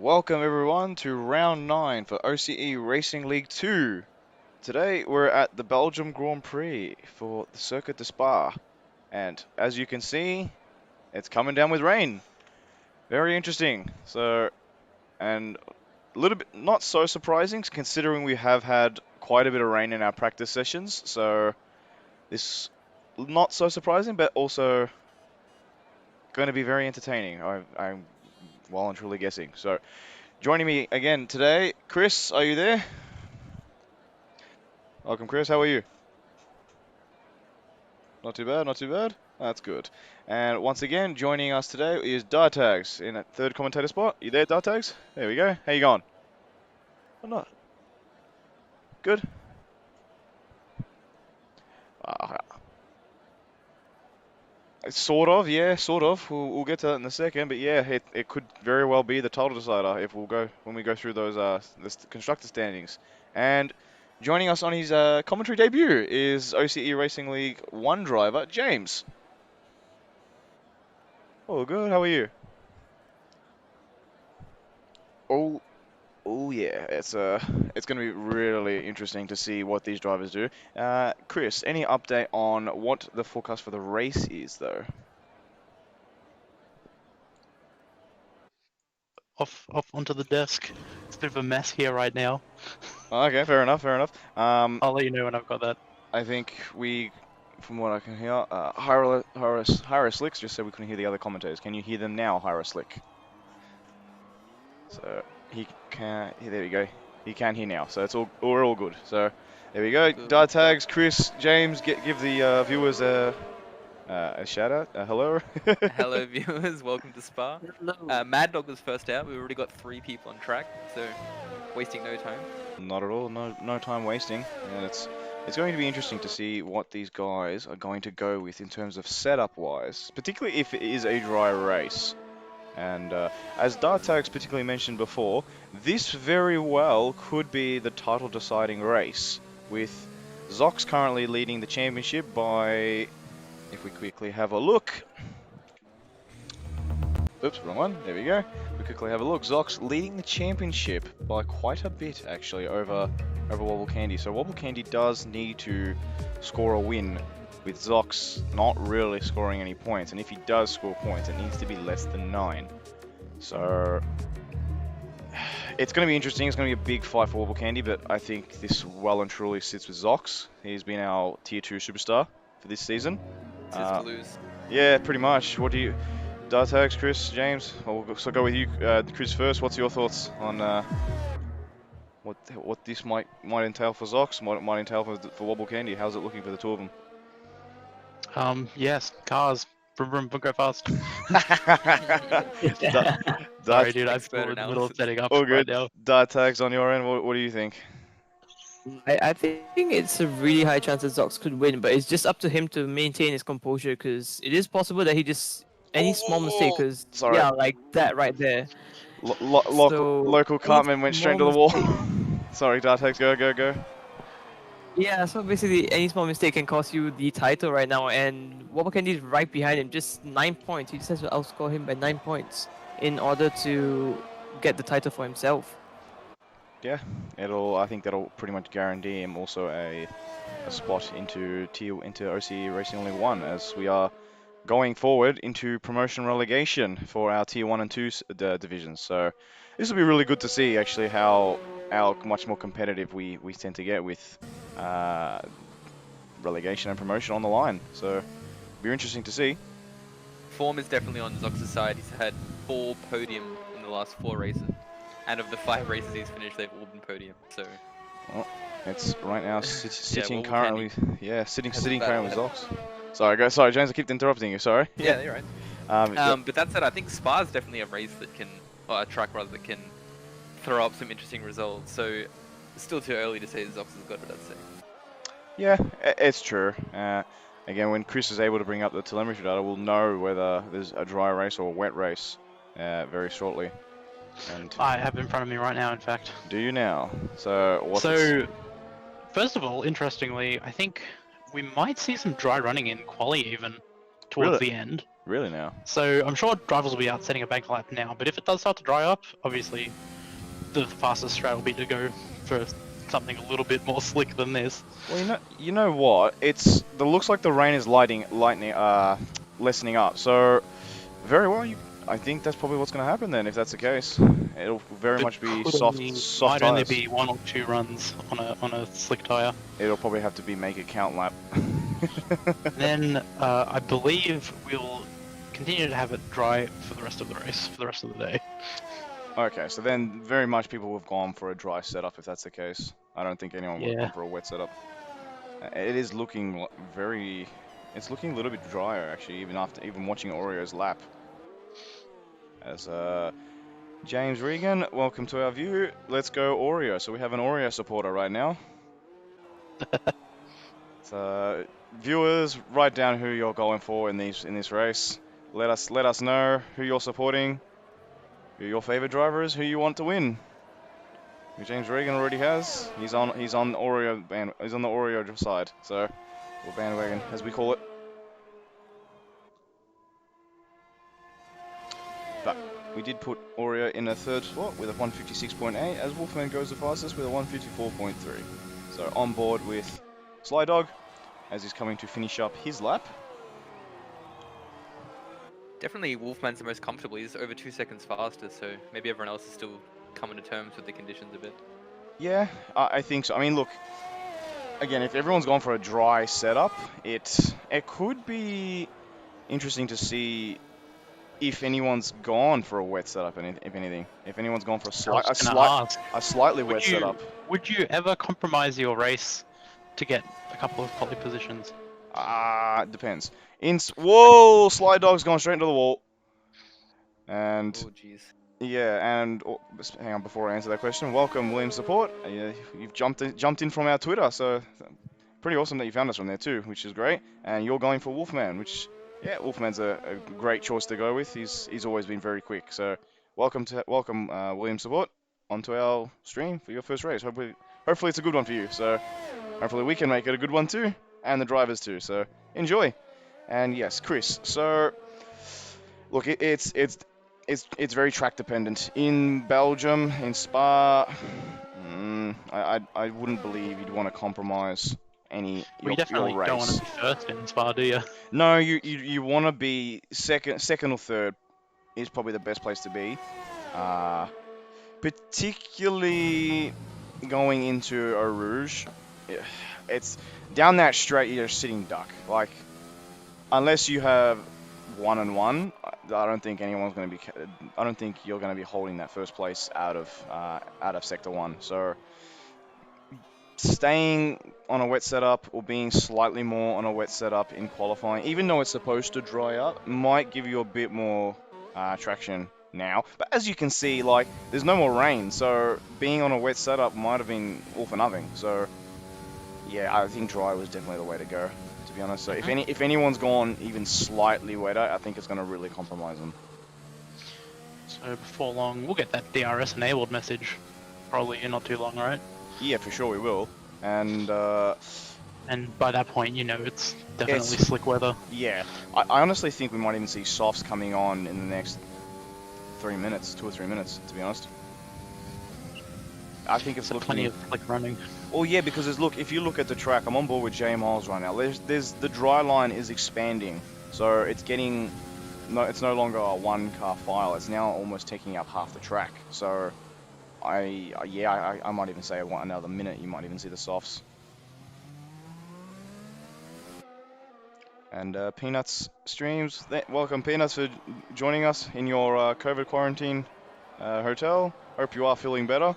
Welcome everyone to round 9 for OCE Racing League 2. Today we're at the Belgian Grand Prix for the Circuit de Spa. And as you can see, it's coming down with rain. Very interesting. And a little bit not so surprising considering we have had quite a bit of rain in our practice sessions. So this not so surprising, but also going to be very entertaining. I'm well and truly guessing. So joining me again today, Chris, are you there? Welcome, Chris. How are you? Not too bad, not too bad. That's good. And once again, joining us today is Dartags in a third commentator spot. You there, Dartags? There we go. How you going? Oh, not good. Uh, Sort of, yeah, sort of. We'll get to that in a second, but yeah, it could very well be the title decider if when we go through those the constructor standings. And joining us on his commentary debut is OCE Racing League 1 driver James. Oh, good. How are you? Oh, oh yeah. It's going to be really interesting to see what these drivers do. Chris, any update on what the forecast for the race is, though? Off onto the desk. It's a bit of a mess here right now. Okay, fair enough, fair enough. I'll let you know when I've got that. I think from what I can hear, Hyra Slicks just said we couldn't hear the other commentators. Can you hear them now, Hyra Slick? So he can. There we go. He can hear now. So we're all good. So there we go. Dart tags, Chris, James, give the viewers a shout out. Hello. Hello viewers, welcome to Spa. Mad Dog was first out. We've already got 3 people on track, so wasting no time. Not at all. No time wasting. And it's going to be interesting to see what these guys are going to go with in terms of setup wise, particularly if it is a dry race. And as Dartags particularly mentioned before, this very well could be the title deciding race, with Zox currently leading the championship by, if we quickly have a look. Oops, wrong one. There we go. We quickly have a look. Zox leading the championship by quite a bit, actually, over Wobble Candy. So Wobble Candy does need to score a win, with Zox not really scoring any points. And if he does score points, it needs to be less than 9. So it's going to be interesting. It's going to be a big fight for Wobble Candy, but I think this well and truly sits with Zox. He's been our Tier 2 superstar for this season. It's his to lose. Yeah, pretty much. What do you... Dartags, Chris, James, I'll go with you. Chris first. What's your thoughts on what this might entail for Zox, what it might entail for Wobble Candy? How's it looking for the two of them? Yes, cars. Vroom, vroom, go fast. Sorry, dude, I'm in the middle of setting up all good. right now. Dartags on your end. What do you think? I think it's a really high chance that Zox could win, but it's just up to him to maintain his composure, because it is possible that he just any small mistake, because yeah, like that right there. Local Cartman went straight to the wall. Sorry, Dartags, go. Yeah, so basically any small mistake can cost you the title right now, and Wobble Candy is right behind him, just 9 points. He just has to outscore him by 9 points in order to get the title for himself. Yeah, I think that'll pretty much guarantee him also a spot into OCE Racing League 1, as we are going forward into promotion relegation for our Tier 1 and 2 divisions. So this will be really good to see actually how much more competitive we tend to get with relegation and promotion on the line. So it'll be interesting to see. Form is definitely on Zox's side. He's had 4 podium in the last 4 races. And of the 5 races he's finished, they've all been podium. So it's right now sitting yeah, currently. Yeah, sitting currently with Zox. Sorry, James. I keep interrupting you. Sorry. Yeah, you're right. But that said, I think Spa is definitely a race that can, or a track rather, that can throw up some interesting results. So it's still too early to say Zox has got it, I'd say. Yeah, it's true. Again, when Chris is able to bring up the telemetry data, we'll know whether there's a dry race or a wet race very shortly. And I have it in front of me right now, in fact. do you now? So first of all, interestingly, I think we might see some dry running in quali even towards Really? the end. Really now? So I'm sure drivers will be out setting a bank lap now, but if it does start to dry up, obviously the fastest strat will be to go for something a little bit more slick than this. Well, you know what? Looks like the rain is lessening up. So very well. I think that's probably what's going to happen then. If that's the case, it'll very But much be soft might only tires. be 1 or 2 runs on a slick tire. It'll probably have to be make it count lap. Then I believe we'll continue to have it dry for the rest of the race, for the rest of the day. Okay, so then very much people have gone for a dry setup if that's the case. I don't think anyone would have Yeah. gone for a wet setup. It is looking very. It's looking a little bit drier actually, even watching Oreo's lap. As James Regan, welcome to our view. Let's go Oreo. So we have an Oreo supporter right now. So viewers, write down who you're going for in this race. Let us know who you're supporting, who your favorite driver is, who you want to win. Who James Regan already has. He's on the Oreo side. So, or bandwagon as we call it. But we did put Oreo in a third spot with a 156.8, as Wolfman goes the fastest with a 154.3. So on board with Sly Dog, as he's coming to finish up his lap. Definitely Wolfman's the most comfortable. He's over 2 seconds faster, so maybe everyone else is still coming to terms with the conditions a bit. Yeah, I think so. I mean, look, again, if everyone's gone for a dry setup, it could be interesting to see if anyone's gone for a wet setup, and if anything, if anyone's gone for a slightly wet setup. Would you ever compromise your race to get a couple of quality positions? Depends. Whoa, Sly Dog's gone straight into the wall. And Oh, jeez. yeah, and hang on before I answer that question. Welcome, William Support. You've jumped in from our Twitter, so pretty awesome that you found us from there too, which is great. And you're going for Wolfman, which yeah, Wolfman's a great choice to go with. He's always been very quick. So welcome William Support onto our stream for your first race. Hopefully it's a good one for you. So hopefully we can make it a good one too, and the drivers too. So enjoy. And yes, Chris. So look, it's very track dependent. In Belgium, in Spa, I wouldn't believe you'd want to compromise You definitely your race. don't want to be first in Spa, do you? No, you want to be second or third is probably the best place to be. Particularly going into Eau Rouge, it's down that straight. You're a sitting duck. Like unless you have 1-1, I don't think anyone's going to be. I don't think you're going to be holding that first place out of Sector 1. So staying on a wet setup or being slightly more on a wet setup in qualifying, even though it's supposed to dry up, might give you a bit more traction now. But as you can see, like there's no more rain, so being on a wet setup might have been all for nothing. So yeah, I think dry was definitely the way to go, to be honest. So if anyone's gone even slightly wetter, I think it's going to really compromise them. So before long, we'll get that DRS enabled message. Probably in not too long, right? Yeah, for sure we will. And by that point, you know it's definitely slick weather. Yeah, I honestly think we might even see softs coming on in the next 2 or 3 minutes, to be honest. I think it's looking plenty of slick running. Oh yeah, because if you look at the track, I'm on board with J Miles right now. There's the dry line is expanding, so it's no longer a 1-car file. It's now almost taking up half the track. So I might even say another minute. You might even see the softs. And Peanuts streams. Welcome Peanuts for joining us in your COVID quarantine hotel. Hope you are feeling better.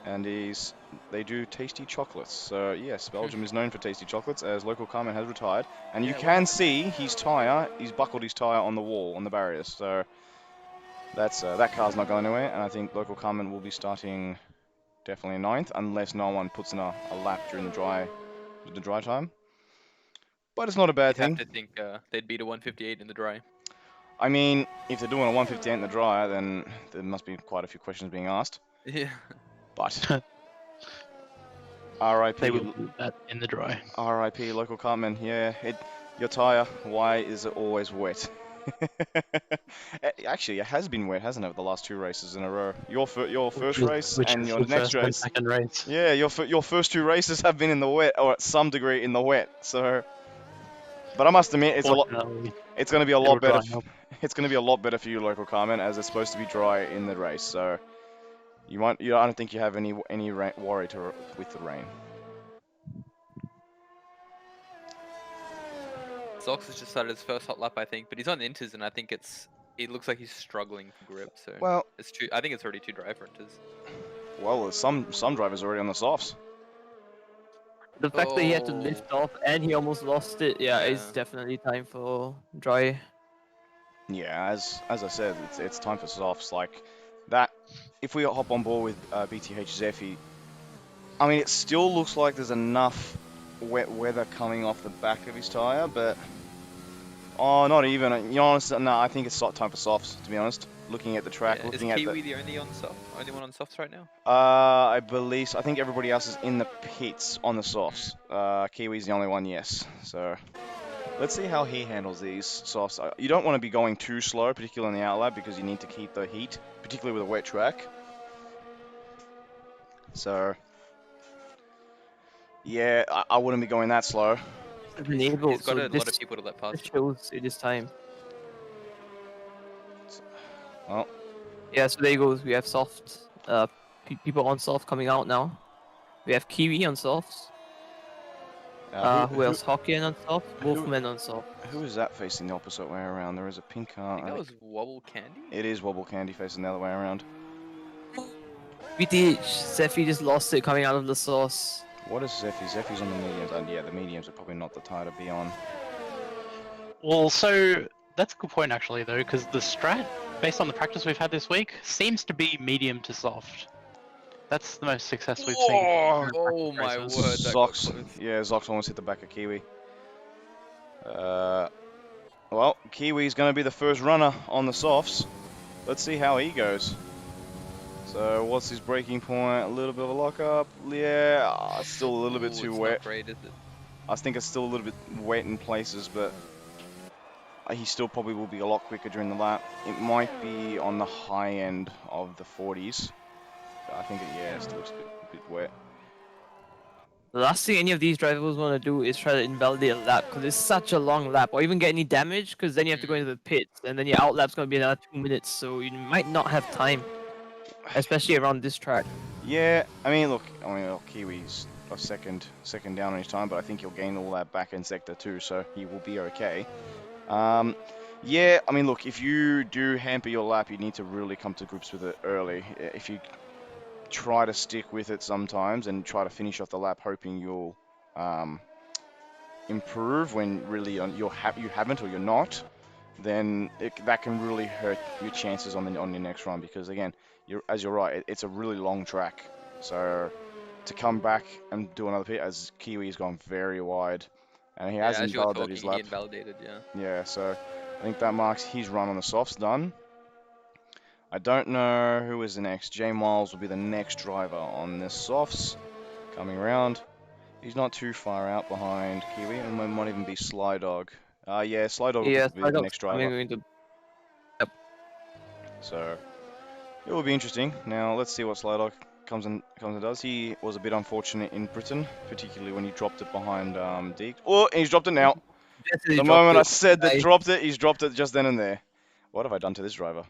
And they do tasty chocolates. So yes, Belgium is known for tasty chocolates, as local Carmen has retired. And you can see he's buckled his tyre on the wall, on the barriers. So that car's not going anywhere. And I think local Carmen will be starting definitely 9th, unless no one puts in a lap during the dry time. But it's not a bad thing. You'd have to think they'd beat a 158 in the dry. I mean, if they're doing a 158 in the dry, then there must be quite a few questions being asked. Yeah. But R.I.P. They will do that in the dry. R.I.P. local Cartman. Yeah, your tyre. Why is it always wet? Actually, it has been wet, hasn't it? The last 2 races in a row. Your first race Which and is your the next first and race. second race. Yeah, your first 2 races have been in the wet, or at some degree in the wet. So, but I must admit, Fortunately, it's going to be a it'll lot better. dry up. It's going to be a lot better for you, local Carmen, as it's supposed to be dry in the race. So, I don't think you have any worry with the rain. Zox has just started his first hot lap, I think, but he's on Inters, and I think it looks like he's struggling for grip. So Well, it's too. I think it's already too dry for Inters. well, there's some drivers already on the softs. The fact that he had to Oh. lift off and he almost lost it, yeah, it's Yeah. definitely time for dry. Yeah, as I said, it's time for softs like that. If we hop on board with BTH Zephy, I mean, it still looks like there's enough wet weather coming off the back of his tire, but oh, not even. You know, honestly, no, I think it's time for softs. To be honest, looking at the track, Yeah. Is looking at Kiwi the only one on softs right now? I believe so. I think everybody else is in the pits on the softs. Kiwi's the only one, yes. So let's see how he handles these softs. You don't want to be going too slow, particularly in the outlap, because you need to keep the heat, particularly with a wet track. So yeah, I wouldn't be going that slow. Enabled, He's got so a this lot of people to let past him. shows it is time. Well, Yeah, so there you go. We have soft, people on soft coming out now. We have Kiwi on softs. Who else? Hokkien on soft. Wolfman on soft. Who is that facing the opposite way around? There is a pink car. I think that was Wobble Candy. It is Wobble Candy facing the other way around. BTH Zephy just lost it coming out of the sauce. What is Zephy? Zephy's on the mediums, and yeah, the mediums are probably not the tire to be on. Well, so that's a good point actually, though, because the strat, based on the practice we've had this week, seems to be medium to soft. That's the most success we've seen. Oh my word! That got Zox, close. yeah, Zox almost hit the back of Kiwi. Well, Kiwi's going to be the first runner on the softs. Let's see how he goes. So, what's his braking point? A little bit of a lockup. Yeah, still a little bit too It's wet. Not great, is it? I think it's still a little bit wet in places, but he still probably will be a lot quicker during the lap. It might be on the high end of the 40s. But I think it still looks a bit wet. The last thing any of these drivers want to do is try to invalidate a lap because it's such a long lap, or even get any damage because then you have to go into the pits and then your outlap's going to be another 2 minutes, so you might not have time, especially around this track. Yeah, I mean, Kiwi's a second down on his time, but I think he'll gain all that back end sector too, so he will be okay. Yeah, I mean, look, if you do hamper your lap, you need to really come to grips with it early. If you try to stick with it sometimes and try to finish off the lap hoping you'll improve when really you haven't or you're not, then that can really hurt your chances on your next run, because again, you're right, it's a really long track. So to come back and do another pit, as Kiwi's gone very wide and he hasn't validated his lap. He invalidated, yeah. Yeah, so I think that marks his run on the softs done. I don't know who is the next. Jay Miles will be the next driver on the softs coming around. He's not too far out behind Kiwi, and it might even be Sly Dog. Yeah, Sly Dog will be the next driver. Yep. So it will be interesting. Now let's see what Sly Dog comes and does. He was a bit unfortunate in Britain, particularly when he dropped it behind Deek. Oh, and he's dropped it now. The moment I said that dropped it, he's dropped it just then and there. What have I done to this driver?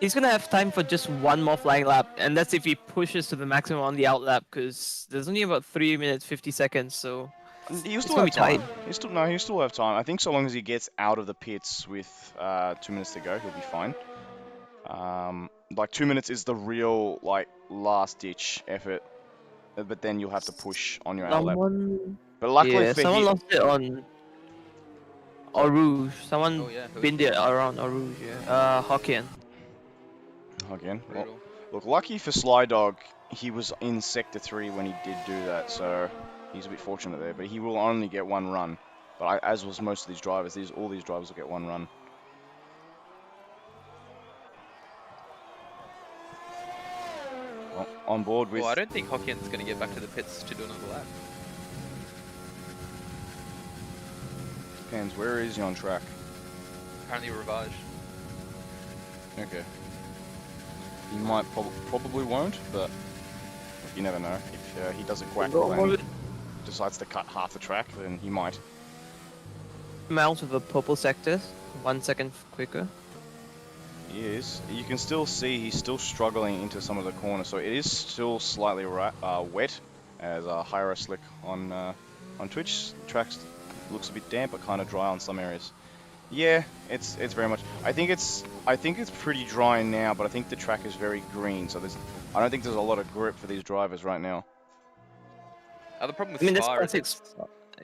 He's gonna have time for just one more flying lap, and that's if he pushes to the maximum on the outlap, because there's only about 3 minutes 50 seconds, so he'll still have time. He'll still have time. I think so long as he gets out of the pits with 2 minutes to go, he'll be fine. Like 2 minutes is the real last ditch effort, but then you'll have to push on your outlap. But luckily for someone lost it on Rouge. Someone binned it around Rouge. Yeah. Hokkien. Well, look, lucky for Sly Dog, he was in Sector 3 when he did do that, so he's a bit fortunate there. But he will only get one run. But as was most of these drivers, all these drivers will get one run. Well, on board with... Well, I don't think Hokkien's going to get back to the pits to do another lap. depends. Where is he on track? Apparently Ravage. Okay. He might probably won't, but you never know. If he doesn't quackle and decides to cut half the track, then he might. Mounts with the purple sectors, 1 second quicker. He is. You can still see he's still struggling into some of the corners, so it is still slightly wet, as Hyra Slick on Twitch. The track looks a bit damp, but kind of dry on some areas. Yeah, it's very much. I think it's pretty dry now, but I think the track is very green, so I don't think there's a lot of grip for these drivers right now. The problem with I mean, that's Spa is classic. it's...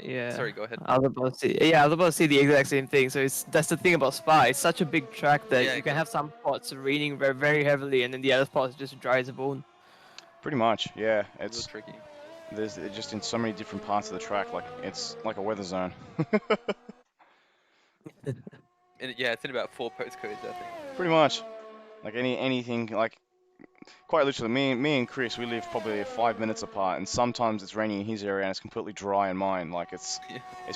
Yeah. Sorry, go ahead. I was about to say, yeah, I was about to say the exact same thing. So that's the thing about Spa. It's such a big track that Yeah, you can have some spots raining very, very heavily, and then the other spots just dry as a bone. Pretty much, yeah. It's a little tricky. There's just in so many different parts of the track, like it's like a weather zone. And yeah, it's in about 4 postcodes, I think. Pretty much, like anything like. Quite literally, me and Chris, we live probably 5 minutes apart, and sometimes it's raining in his area and it's completely dry in mine. Like it's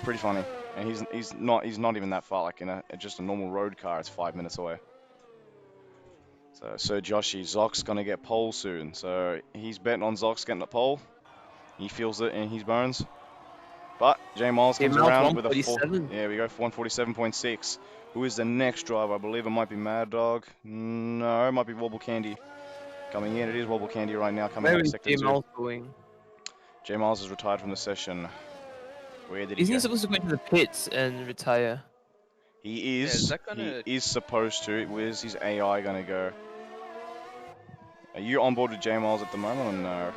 pretty funny. And he's not even that far. Like in just a normal road car, it's 5 minutes away. So Joshy, Zock's gonna get pole soon. So he's betting on Zock's getting the pole. He feels it in his bones. But J Miles comes around with a 4. Yeah, we go for 147.6. Who is the next driver? I believe it might be Mad Dog. No, it might be Wobble Candy. Coming in, it is Wobble Candy right now, coming out of sector 2. Where is J-Miles going? J-Miles is retired from the session. Where did he Isn't go? he supposed to go into the pits and retire? He is. He is supposed to. Where's his AI going to go? Are you on board with J-Miles at the moment or no?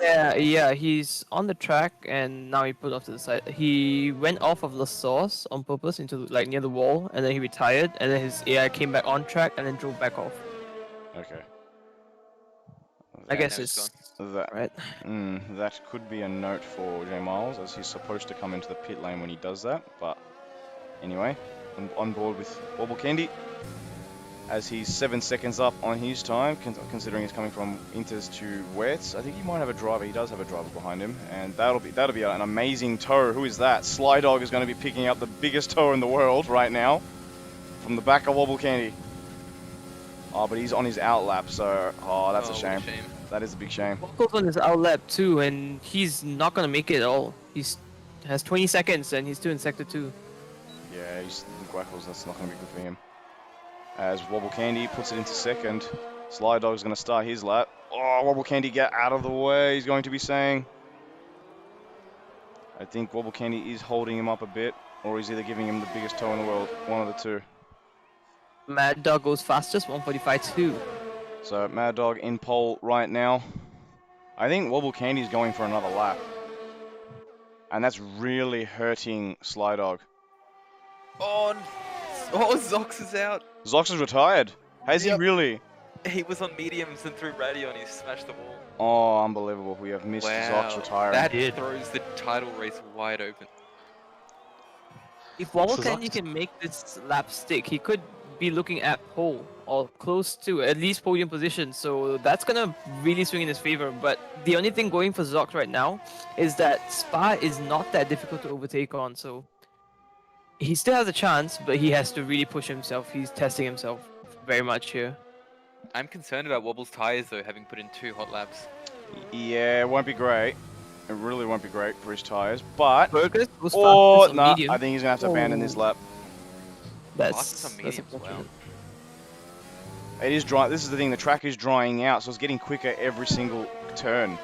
Yeah, he's on the track and now he put off to the side. He went off of La Source on purpose into like near the wall, and then he retired, and then his AI came back on track and then drove back off. Okay. I guess it's that, right. That could be a note for J-Miles, as he's supposed to come into the pit lane when he does that. But anyway, I'm on board with Wobble Candy, as he's 7 seconds up on his time, considering he's coming from Inters to wets. I think he might have a driver. He does have a driver behind him, and that'll be an amazing tow. Who is that? Sly Dog is going to be picking up the biggest tow in the world right now from the back of Wobble Candy. Oh, but he's on his outlap, so that's a shame. That is a big shame. Wobble's on his outlap too, and he's not gonna make it at all. Has 20 seconds, and he's still in sector 2. Yeah, he's the Guackles. That's not gonna be good for him. As Wobble Candy puts it into second, Sly Dog's gonna start his lap. Oh, Wobble Candy, get out of the way. He's going to be saying. I think Wobble Candy is holding him up a bit, or he's either giving him the biggest tow in the world. One of the two. Mad Dog goes fastest, 145.2. So Mad Dog in pole right now. I think Wobble Candy is going for another lap. And that's really hurting Sly Dog. Oh, Zox is out. Zox is retired. Has he really? He was on mediums and through radio and he smashed the wall. Oh, unbelievable. We have missed Zox retiring. That throws the title race wide open. If Wobble Candy can make this lap stick, he could be looking at pole or close to at least podium position, so that's gonna really swing in his favor. But the only thing going for Zox right now is that Spa is not that difficult to overtake on, so he still has a chance, but he has to really push himself. He's testing himself very much here. I'm concerned about Wobble's tires though, having put in 2 hot laps. Yeah, it won't be great. It really won't be great for his tires, but Burgers was I think he's gonna have to abandon this lap. That's wow. It is dry. This is the thing. The track is drying out, so it's getting quicker every single turn.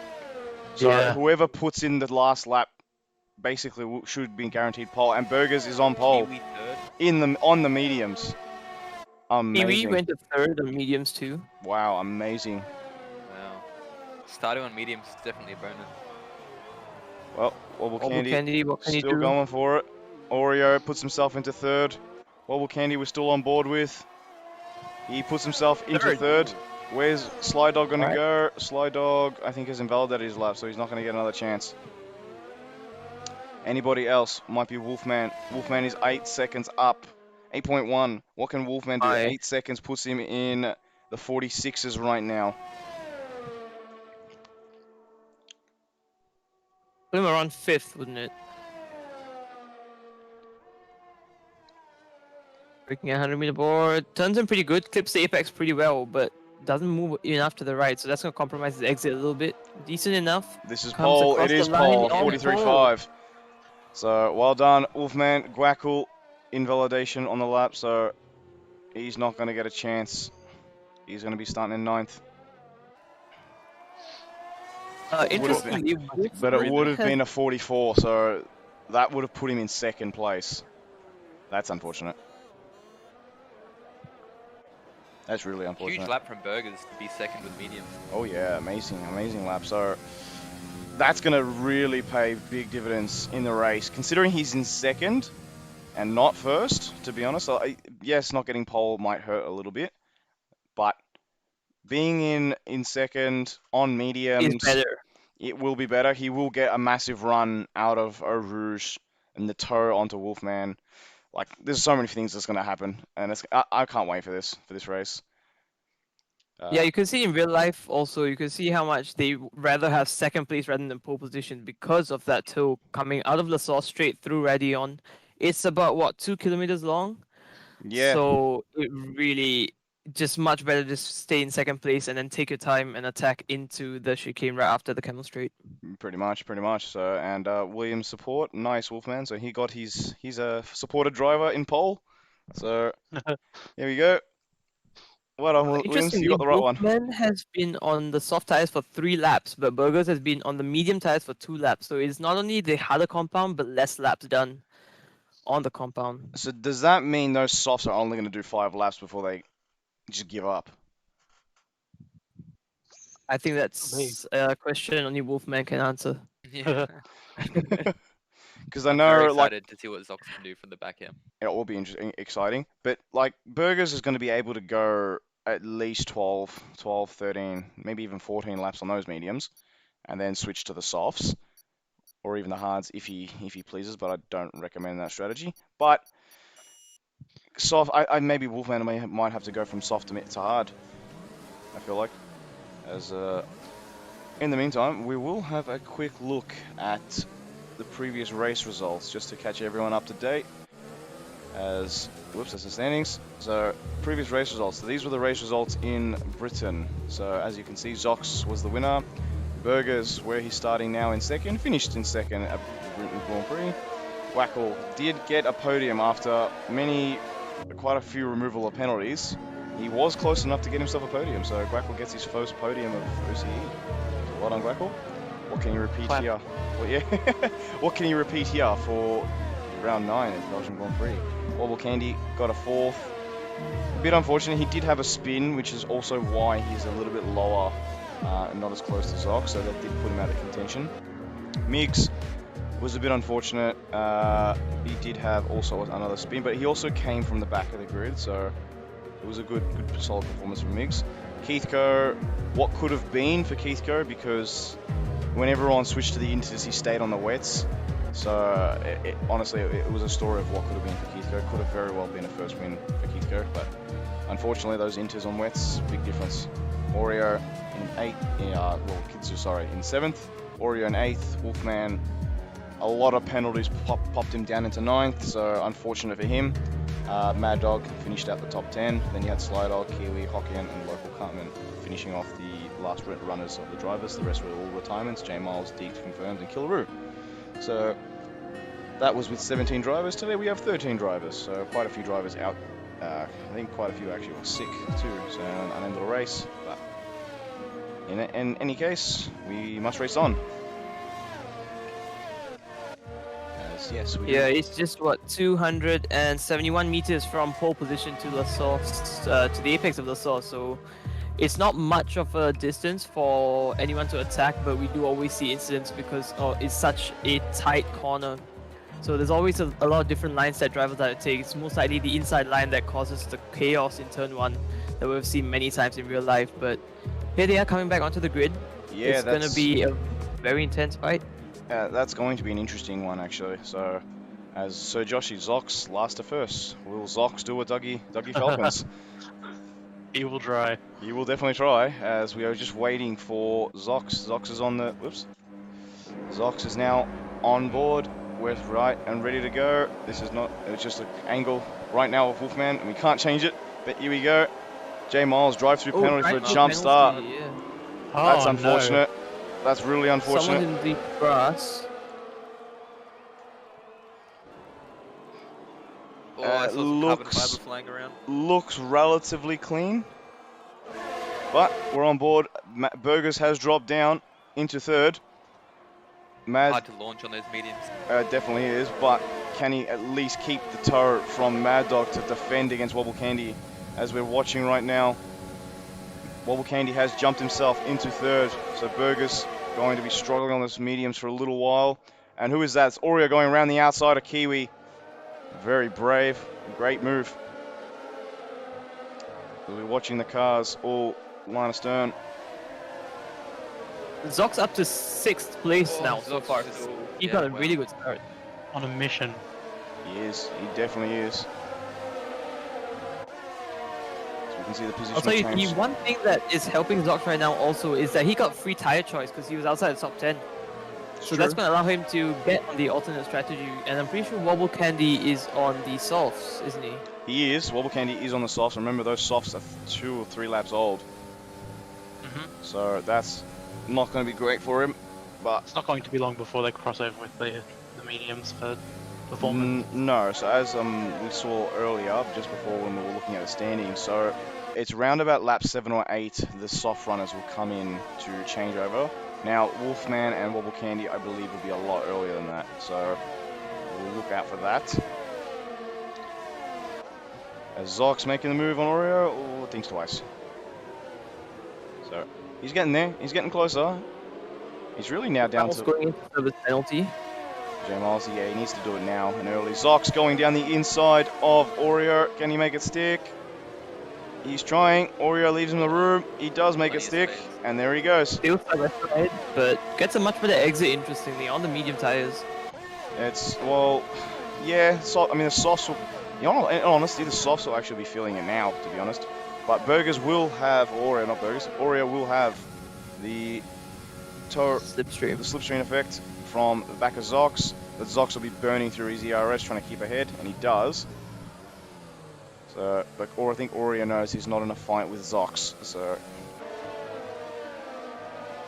So whoever puts in the last lap basically should be guaranteed pole. And Burgers is on pole on the mediums. Amazing. Kiwi went to third on mediums too. Wow, amazing. Wow. Starting on mediums is definitely a bonus. Well, Wobble Candy what can still going for it. Oreo puts himself into third. Wobble Candy we're still on board with. He puts himself into third. Where's Sly Dog going to go? Sly Dog, I think, has invalidated his lap, so he's not going to get another chance. Anybody else? Might be Wolfman. Wolfman is 8 seconds up. 8.1. What can Wolfman do? 8 seconds puts him in the 46s right now. Put him around 5th, wouldn't it? Breaking a 100-meter board. Turns in pretty good. Clips the apex pretty well, but doesn't move enough to the right. So that's going to compromise his exit a little bit. Decent enough. This is Comes pole. It across the is line pole. on pole. 43.5. So well done, Wolfman. Gwackle invalidation on the lap. So he's not going to get a chance. He's going to be starting in 9th. Interestingly, But it would have has been a 44, so that would have put him in 2nd place. That's unfortunate. That's really unfortunate. Huge lap from Burgers to be 2nd with mediums. Oh yeah, amazing lap. So that's going to really pay big dividends in the race. Considering he's in 2nd and not 1st, to be honest. Yes, not getting pole might hurt a little bit, but being in 2nd on mediums, better. it will be better. He will get a massive run out of Eau Rouge and the toe onto Wolfman. Like, there's so many things that's going to happen, and I can't wait for this race. Yeah, you can see in real life also, you can see how much they rather have 2nd place rather than pole position because of that toe coming out of La Sauce straight through Radion. It's about, what, 2 kilometers long? Yeah. So it really just much better to stay in 2nd place and then take your time and attack into the chicane right after the camel straight. Pretty much. So, and Williams support, nice Wolfman. So he's a supported driver in pole. So here we go. Well done, Williams. You got the right one. Wolfman has been on the soft tires for 3 laps, but Burgers has been on the medium tires for 2 laps. So it's not only the harder compound, but less laps done on the compound. So does that mean those softs are only going to do 5 laps before they just give up? I think that's a question only Wolfman can answer. Yeah. Because I I'm know, very like, excited to see what Zox can do from the back end. it will be interesting, exciting. But like, Burgers is going to be able to go at least 12, 13, maybe even 14 laps on those mediums, and then switch to the softs or even the hards if he pleases. But I don't recommend that strategy. But soft, I maybe Wolfman might have to go from soft to hard. I feel like, as in the meantime, we will have a quick look at the previous race results just to catch everyone up to date. That's the standings. So previous race results. So these were the race results in Britain. So as you can see, Zox was the winner. Burgers, where he's starting now in 2nd, finished in 2nd at the Belgian Grand Prix. Wackle did get a podium after quite a few removal of penalties. He was close enough to get himself a podium, so Gwackle gets his first podium of OCE. So well done, Gwackle. What can you repeat here? Well, yeah. What can you repeat here for round 9 at the Belgian Grand Prix? Wobble Candy got a 4th. A bit unfortunate, he did have a spin, which is also why he's a little bit lower and not as close to Zox, so that did put him out of contention. Migs was a bit unfortunate. He did have also another spin, but he also came from the back of the grid, so it was a good solid performance from Migs. Keithco, what could have been for Keithco, because when everyone switched to the inters, he stayed on the wets. So honestly, it was a story of what could have been for Keithco. Could have very well been a first win for Keithco, but unfortunately, those inters on wets, big difference. Oreo in 8th, Kitsu, in 7th. Oreo in 8th. Wolfman, a lot of penalties popped him down into 9th, so unfortunate for him. Mad Dog finished out the top 10. Then you had Sly Dog, Kiwi, Hokkien, and Local Cartman finishing off the last runners of the drivers. The rest were all retirements. J Miles, Deeks, Confirmed, and Killaroo. So that was with 17 drivers. Today we have 13 drivers, so quite a few drivers out. I think quite a few actually were sick too, so an unended race. But in any case, we must race on. Yes, it's just what 271 meters from pole position to La Sauce, to the apex of La Sauce. So it's not much of a distance for anyone to attack, but we do always see incidents because it's such a tight corner. So there's always a lot of different lines that drivers have to take. It's most likely the inside line that causes the chaos in turn 1 that we've seen many times in real life. But here they are coming back onto the grid. Yeah, it's going to be a very intense fight. That's going to be an interesting one, actually. So, as Sir Joshy, Zox last to first. Will Zox do a Dougie Falcons? He will try. He will definitely try, as we are just waiting for Zox. Zox is on the... Whoops. Zox is now on board. We're right and ready to go. This is not... It's just an angle. right now with Wolfman, and we can't change it. But here we go. J Miles drive through Oh, penalty for a drive-through jump start. penalty, yeah. That's Oh no. unfortunate. That's really Someone unfortunate. in the grass. Oh, I saw some carbon Looks fiber flying around. looks relatively clean, but we're on board. Burgers has dropped down into third. Mad Hard to launch on those mediums. definitely is, but can he at least keep the turret from Mad Dog to defend against Wobble Candy? As we're watching right now, Wobble Candy has jumped himself into third, so Burgers going to be struggling on those mediums for a little while. And who is that? It's Oreo going around the outside of Kiwi. Very brave, great move. We'll be watching the cars all line astern. Zock's up to 6th place now so Zock's far. still- He yeah, got a wow. really good start. On a mission. He is, he definitely is. So we can see the position I'll tell you, change. the one thing that is helping Zox right now also is that he got free tire choice because he was outside the top 10. So that's going to allow him to get on the alternate strategy. And I'm pretty sure Wobble Candy is on the softs, isn't he? He is. Wobble Candy is on the softs. Remember, those softs are 2 or 3 laps old. So that's not going to be great for him. But It's not going to be long before they cross over with the mediums for performance. no. So as we saw earlier, just before when we were looking at the standings, so it's round about lap 7 or 8, the soft runners will come in to change over. Now, Wolfman and Wobble Candy, I believe, will be a lot earlier than that. So we'll look out for that. As Zock's making the move on Oreo, oh, thinks twice. So he's getting there. He's getting closer. He's really now down Miles to going into service penalty. J Miles. Yeah, he needs to do it now and early. Zock's going down the inside of Oreo. Can he make it stick? He's trying. Oreo leaves him the room. He does make it Plenty of stick, space. and there he goes. Still side by side, but gets a much better exit, interestingly, on the medium tires. It's, well, yeah, so, I mean, the softs will, in honesty, the softs will actually be feeling it now, to be honest. But Burgers will have, Oreo, not Burgers, Oreo will have the Slipstream. slipstream effect from the back of Zox. But Zox will be burning through his ERS, trying to keep ahead, and he does. So, but I think Oreo knows he's not in a fight with Zox, so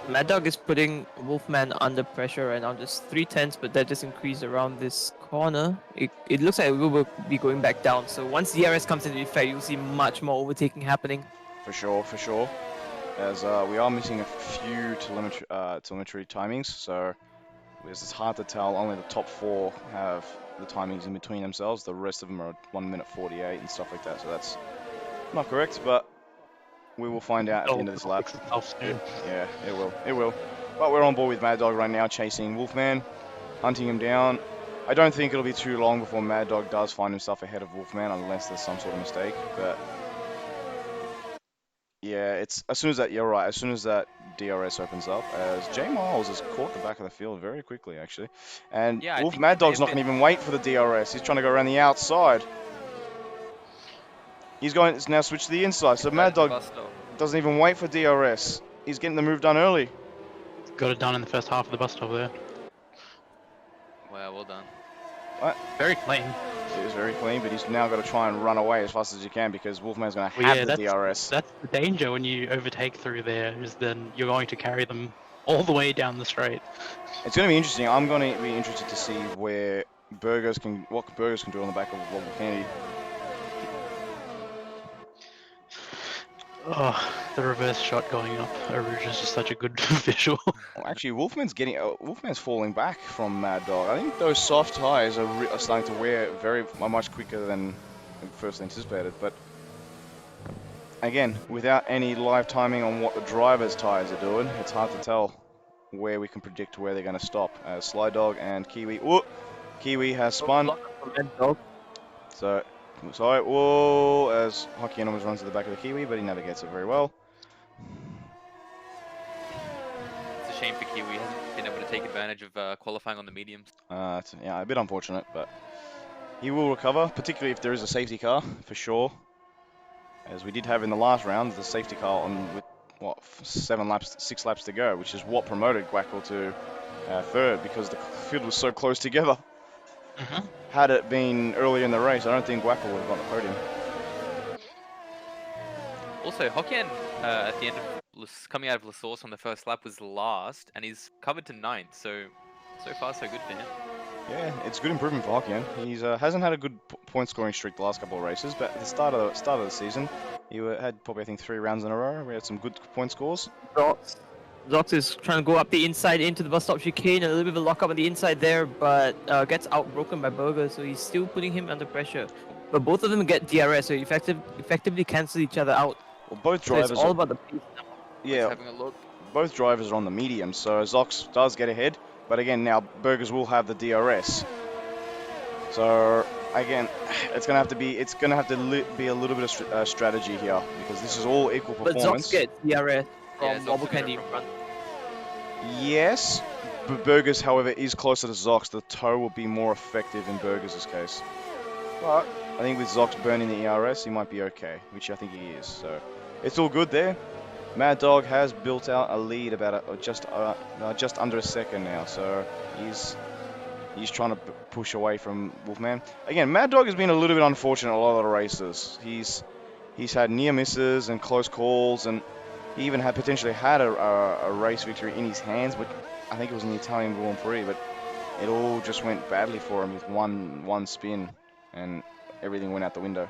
Mad Dog is putting Wolfman under pressure right now, just 3/10, but that just increased around this corner. It looks like it will be going back down, so once the DRS comes into effect, you'll see much more overtaking happening. for sure. As we are missing a few telemetry timings, so it's hard to tell. Only the top 4 have the timings in between themselves. The rest of them are 1 minute 48 and stuff like that, so that's not correct, but we will find out at the end of this lap. Yeah, it will. But we're on board with Mad Dog right now, chasing Wolfman, hunting him down. I don't think it'll be too long before Mad Dog does find himself ahead of Wolfman, unless there's some sort of mistake. But yeah, it's as soon as that, you're right, as soon as that DRS opens up, as J Miles has caught the back of the field very quickly, actually. And Yeah, I think Mad it may Dog's not have going to even wait for the DRS. He's trying to go around the outside. He's going to now switch to the inside, so Mad Dog doesn't even wait for DRS. He's getting the move done early. Got it done in the first half of the bus stop there. Wow, well done. Very clean. It was very clean, but he's now got to try and run away as fast as he can because Wolfman's going to have the DRS. That's the danger when you overtake through there, is then you're going to carry them all the way down the straight. It's going to be interesting. I'm going to be interested to see what Burgers can do on the back of Wobble Candy. Oh, the reverse shot going up Aruj is just such a good visual. Well, actually, Wolfman's falling back from Mad Dog. I think those soft tires are starting to wear much quicker than first anticipated. But again, without any live timing on what the driver's tires are doing, it's hard to tell where we can predict where they're going to stop. Sly Dog and Kiwi. Ooh, Kiwi has spun. So, sorry, whoa, as Hockey almost runs to the back of the Kiwi, but he navigates it very well. It's a shame for Kiwi. He hasn't been able to take advantage of qualifying on the mediums. Yeah, a bit unfortunate, but he will recover, particularly if there is a safety car, for sure. As we did have in the last round, the safety car on with, 6 laps to go, which is what promoted Guackle to third, because the field was so close together. Had it been early in the race, I don't think Guapo would have got the podium. Also, Hokkien at the end of coming out of La Source on the first lap was last, and he's covered to 9th. So far so good for him. Yeah, it's good improvement for Hokkien. He's hasn't had a good point scoring streak the last couple of races, but at the start of the season, he had probably I think 3 rounds in a row. We had some good point scores. Zox is trying to go up the inside into the bus stop chicane, a little bit of a lockup on the inside there, but gets outbroken by Burger, so he's still putting him under pressure. But both of them get DRS, so effectively cancel each other out. Well, both So drivers. it's all about the pace now. Yeah, Having a look. both drivers are on the medium, so Zox does get ahead. But again, now Burgers will have the DRS. So again, it's gonna have to be a little bit of strategy here because this is all equal But performance. Zox gets DRS from Yeah, Zox Wobble will get it Candy in from- front. Yes, but Burgers, however, is closer to Zox. The toe will be more effective in Burgers' case. But I think with Zox burning the ERS, he might be okay, which I think he is. So it's all good there. Mad Dog has built out a lead about just under a second now, so he's trying to push away from Wolfman. Again, Mad Dog has been a little bit unfortunate a lot of the races. He's had near misses and close calls, and he even had potentially had a race victory in his hands, but I think it was in the Italian Grand Prix, but it all just went badly for him with one spin, and everything went out the window.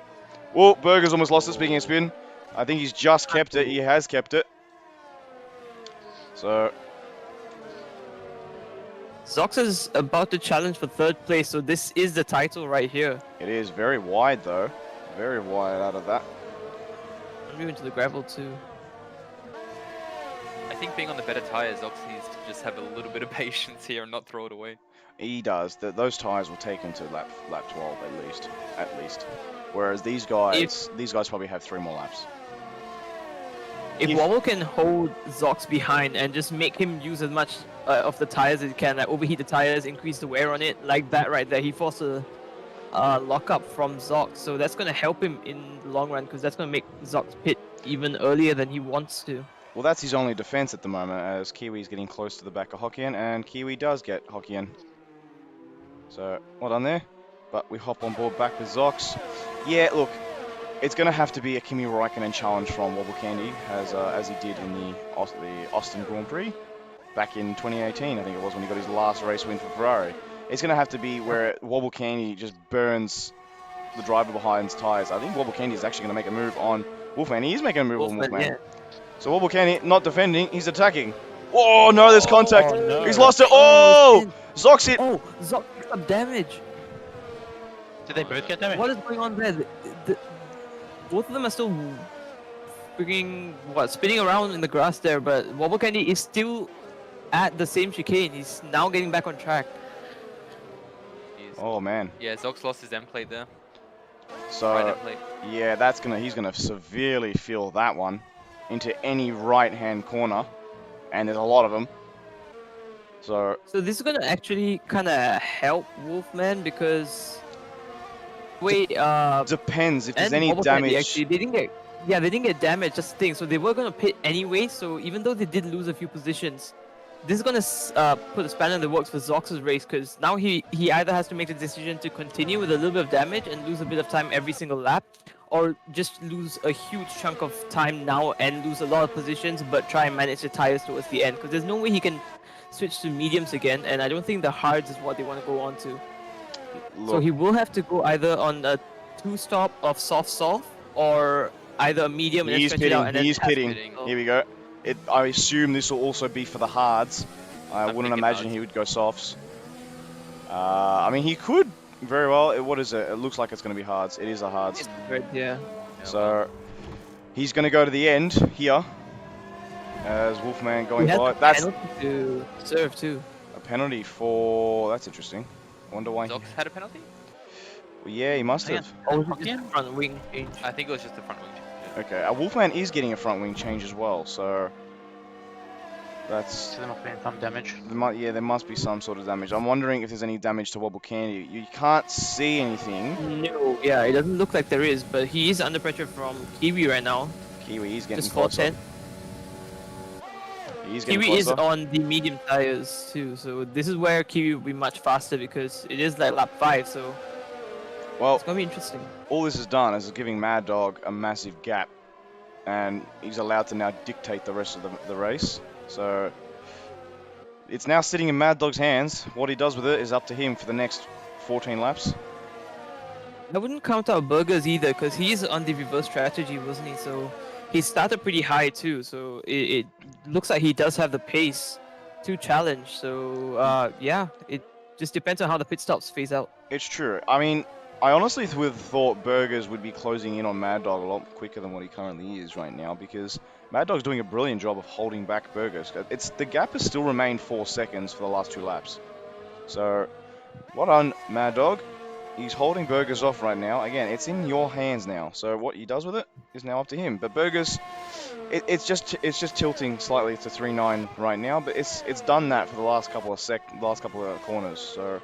Well, Burger's almost lost it, speaking of spin. I think he's just kept it. He has kept it. So Zox is about to challenge for 3rd place, so this is the title right here. it is very wide, though. Very wide out of that. I'm moving to the gravel too. I think being on the better tires, Ox needs to just have a little bit of patience here and not throw it away. He does. Those tires will take him to lap 12 at least. Whereas these guys probably have 3 more laps. If If- Wobble can hold Zox behind and just make him use as much of the tires as he can, like overheat the tires, increase the wear on it, like that right there, he forced a lockup from Zox, so that's going to help him in the long run because that's going to make Zox pit even earlier than he wants to. Well, that's his only defense at the moment, as Kiwi's getting close to the back of Hokkien, and Kiwi does get Hokkien. So, well done there. But we hop on board back with Zox. Yeah, look, it's going to have to be a Kimi Raikkonen challenge from Wobble Candy, as he did in the Austin Grand Prix back in 2018, I think it was, when he got his last race win for Ferrari. It's going to have to be where Wobble Candy just burns the driver behind's tires. I think Wobble Candy is actually going to make a move on Wolfman. He is making a move on Wolfman. Yeah. So Wobble Candy not defending, he's attacking. Oh no, there's contact. Oh, no. He's lost it. Oh! Zox hit. Oh, Zox picked up damage. Did they both get damage? What is going on there? Both of them are still freaking spinning around in the grass there, but Wobble Candy is still at the same chicane. He's now getting back on track. Oh man. Yeah, Zox lost his end plate there. Right So end plate. yeah, he's gonna severely feel that one into any right-hand corner, and there's a lot of them. So So this is gonna actually kind of help Wolfman because depends if there's and any Wobble Candy, damage. actually, they didn't get damage. That's the thing. So they were gonna pit anyway. So even though they did lose a few positions, this is gonna put a spanner in the works for Zox's race because now he either has to make the decision to continue with a little bit of damage and lose a bit of time every single lap, or just lose a huge chunk of time now and lose a lot of positions, but try and manage the tires towards the end because there's no way he can switch to mediums again, and I don't think the hards is what they want to go on to. So Look, he will have to go either on a 2-stop of soft or either a medium and then he's stretch it out pitting. and then He's pass pitting. it. Here we go. I assume this will also be for the hards. I I'm wouldn't thinking imagine hards. he would go softs. I mean, he could very well. What is it? It looks like it's going to be hards. It is a hards. Yeah. So he's going to go to the end here as Wolfman He going has by. a That's penalty to serve too. a penalty for. That's interesting. Wonder why. Zox had a penalty? Well, yeah, he must have. Or was it just a front wing change? I think it was just the front wing. Yeah. Okay, Wolfman is getting a front wing change as well. So that's. So there must be some damage. There must be some sort of damage. I'm wondering if there's any damage to Wobble Candy. You can't see anything. No, yeah, it doesn't look like there is, but he is under pressure from Kiwi right now. Kiwi, he's getting Just closer. 410. He's getting Kiwi is closer. on the medium tires too, so this is where Kiwi will be much faster because it is like lap 5, so Well, it's gonna be interesting. all this has done is giving Mad Dog a massive gap, and he's allowed to now dictate the rest of the race. So it's now sitting in Mad Dog's hands. What he does with it is up to him for the next 14 laps. I wouldn't count out Burgers either, because he's on the reverse strategy, wasn't he? So he started pretty high too, so it looks like he does have the pace to challenge. So yeah, it just depends on how the pit stops phase out. It's true. I mean, I honestly would have thought Burgers would be closing in on Mad Dog a lot quicker than what he currently is right now, because Mad Dog's doing a brilliant job of holding back Burgers. The gap has still remained 4 seconds for the last 2 laps. So, well done, Mad Dog. He's holding Burgers off right now. Again, it's in your hands now. So what he does with it is now up to him. But Burgers, it's just tilting slightly to 3.9 right now. But it's done that for the last couple of corners. So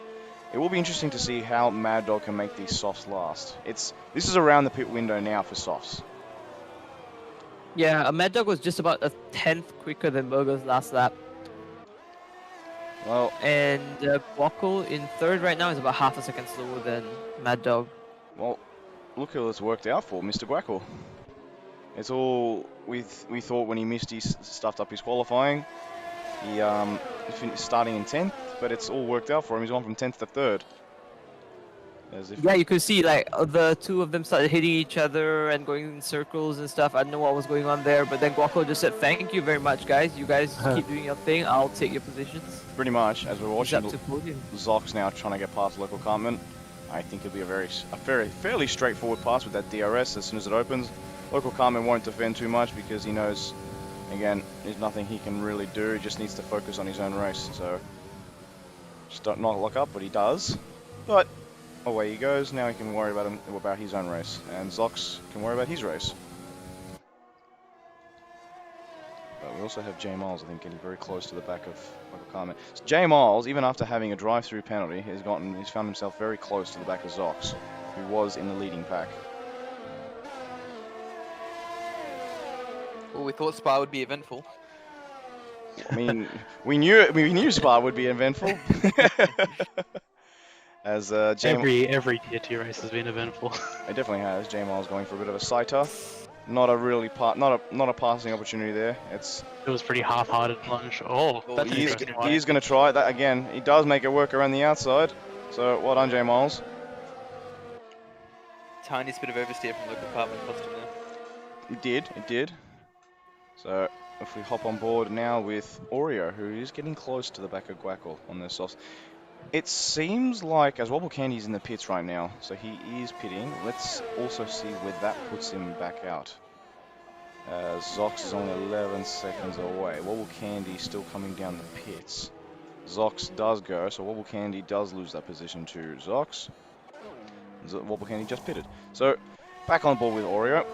it will be interesting to see how Mad Dog can make these softs last. This is around the pit window now for softs. Yeah, Mad Dog was just about a 10th quicker than Burgers last lap. Well, And Guaco in 3rd right now is about half a second slower than Mad Dog. well, look who it's worked out for, Mr. Guackle. It's all we thought when he stuffed up his qualifying. He finished starting in 10th, but it's all worked out for him. He's gone from 10th to 3rd. As if Yeah, you could see like the two of them started hitting each other and going in circles and stuff. I don't know what was going on there, but then Guaco just said, "Thank you very much, guys. You guys keep doing your thing. I'll take your positions." pretty much, as we're He's watching up to podium. Zox now trying to get past local Cartman, I think it'll be a fairly straightforward pass with that DRS as soon as it opens. Local Cartman won't defend too much because he knows, again, there's nothing he can really do. He just needs to focus on his own race. So just don't not lock up, but he does. But away he goes. Now he can worry about his own race, and Zox can worry about his race. But we also have J Miles, I think, getting very close to the back of Michael Carmen. So J Miles, even after having a drive-through penalty, he's found himself very close to the back of Zox, who was in the leading pack. Well, we thought Spa would be eventful. I mean, we knew Spa would be eventful. As Every tier 2 race has been eventful. It definitely has. J Miles going for a bit of a sighter. Not a passing opportunity there. It was pretty half-hearted lunge. Oh, that's an interesting one. He's going to try that again. He does make it work around the outside. So well done, J Miles. Tiniest bit of oversteer from local Cartman cost him there. It did. So if we hop on board now with Oreo, who is getting close to the back of Guackle on their softs. It seems like, as Wobble Candy's in the pits right now, so he is pitting. Let's also see where that puts him back out. Zox is only 11 seconds away. Wobble Candy still coming down the pits. Zox does go, so Wobble Candy does lose that position to Zox. Wobble Candy just pitted. So, back on board with Oreo.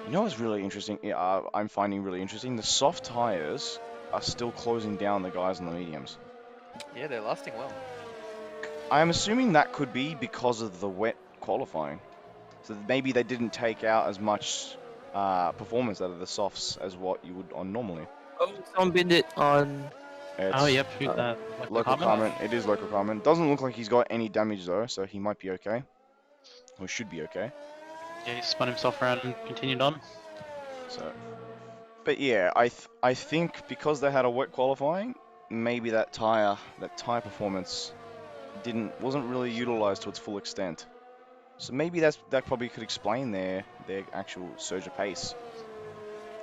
You know what's really interesting? I'm finding really interesting. The soft tires are still closing down the guys on the mediums. Yeah, they're lasting well. I'm assuming that could be because of the wet qualifying. So maybe they didn't take out as much performance out of the softs as what you would on normally. Oh, someone binned it on. Oh, yep. Local Carmen. It is local Carmen. Doesn't look like he's got any damage though, so he might be okay. Or should be okay. Yeah, he spun himself around and continued on. So, but yeah, I think because they had a wet qualifying, maybe that tire performance wasn't really utilized to its full extent. So maybe that probably could explain their actual surge of pace.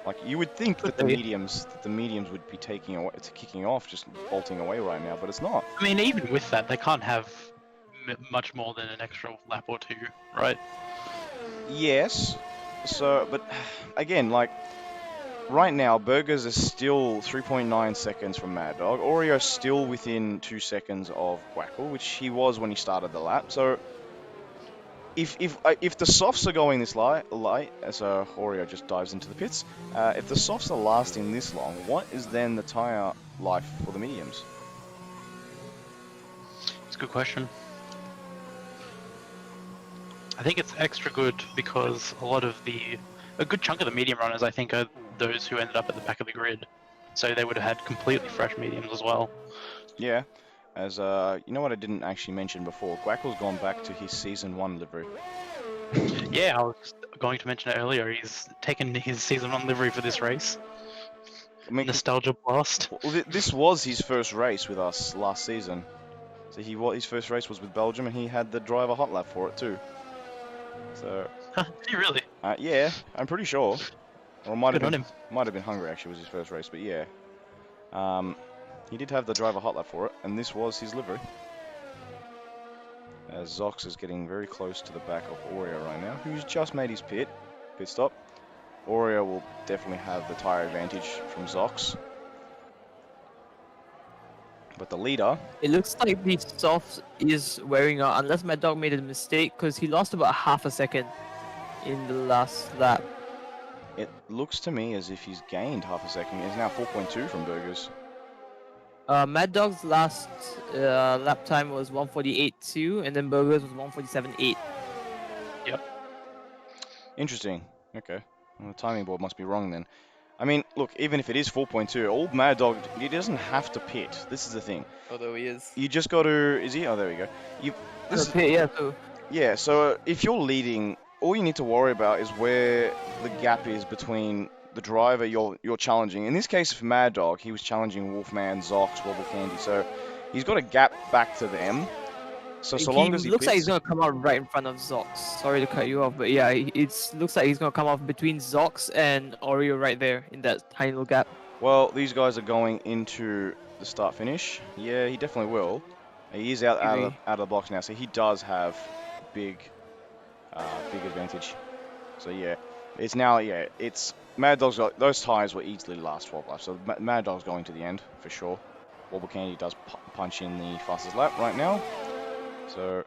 Like you would think that the mediums would be kicking off, just bolting away right now, but it's not. I mean, even with that, they can't have much more than an extra lap or two, right? Yes. So, but again, like right now, Burgers is still 3.9 seconds from Mad Dog. Oreo's still within 2 seconds of Guackle, which he was when he started the lap. So, if the softs are going this light, so Oreo just dives into the pits. If the softs are lasting this long, what is then the tire life for the mediums? It's a good question. I think it's extra good because a good chunk of the medium runners, I think, are those who ended up at the back of the grid. so they would have had completely fresh mediums as well. Yeah, as you know what I didn't actually mention before, Guackle's gone back to his Season 1 livery. Yeah, I was going to mention it earlier. He's taken his Season 1 livery for this race. I mean, Nostalgia blast. well, this was his first race with us last season. So his first race was with Belgium, and he had the driver hot lap for it too. So Did he really? yeah, I'm pretty sure. Or it might Good on have him. been Hungary actually was his first race, but yeah. He did have the driver hot lap for it, and this was his livery. As Zox is getting very close to the back of Oreo right now, who's just made his pit stop. Oreo will definitely have the tyre advantage from Zox. But the leader... It looks like the soft is wearing out, unless Mad Dog made a mistake, because he lost about half a second in the last lap. It looks to me as if he's gained half a second. He's now 4.2 from Burgers. Mad Dog's last lap time was 148.2, and then Burgers was 147.8. Yep. Interesting. Okay. Well, the timing board must be wrong then. I mean, look, even if it is 4.2, old Mad Dog, he doesn't have to pit. This is the thing. Although he is. You just got to... Is he? Oh, there we go. Yeah, So if you're leading, all you need to worry about is where the gap is between the driver you're challenging. In this case, for Mad Dog, he was challenging Wolfman, Zox, Wobble Candy. So he's got a gap back to them. So long as he looks like he's pits, gonna come out right in front of Zox. Sorry to cut you off, but yeah, it looks like he's gonna come off between Zox and Oreo right there in that tiny little gap. well, these guys are going into the start finish. Yeah, he definitely will. He is out of the box now, so he does have big advantage. So yeah, it's now it's Mad Dog's got those tires will easily last 12 laps. So Mad Dog's going to the end for sure. Wobble Candy does punch in the fastest lap right now. So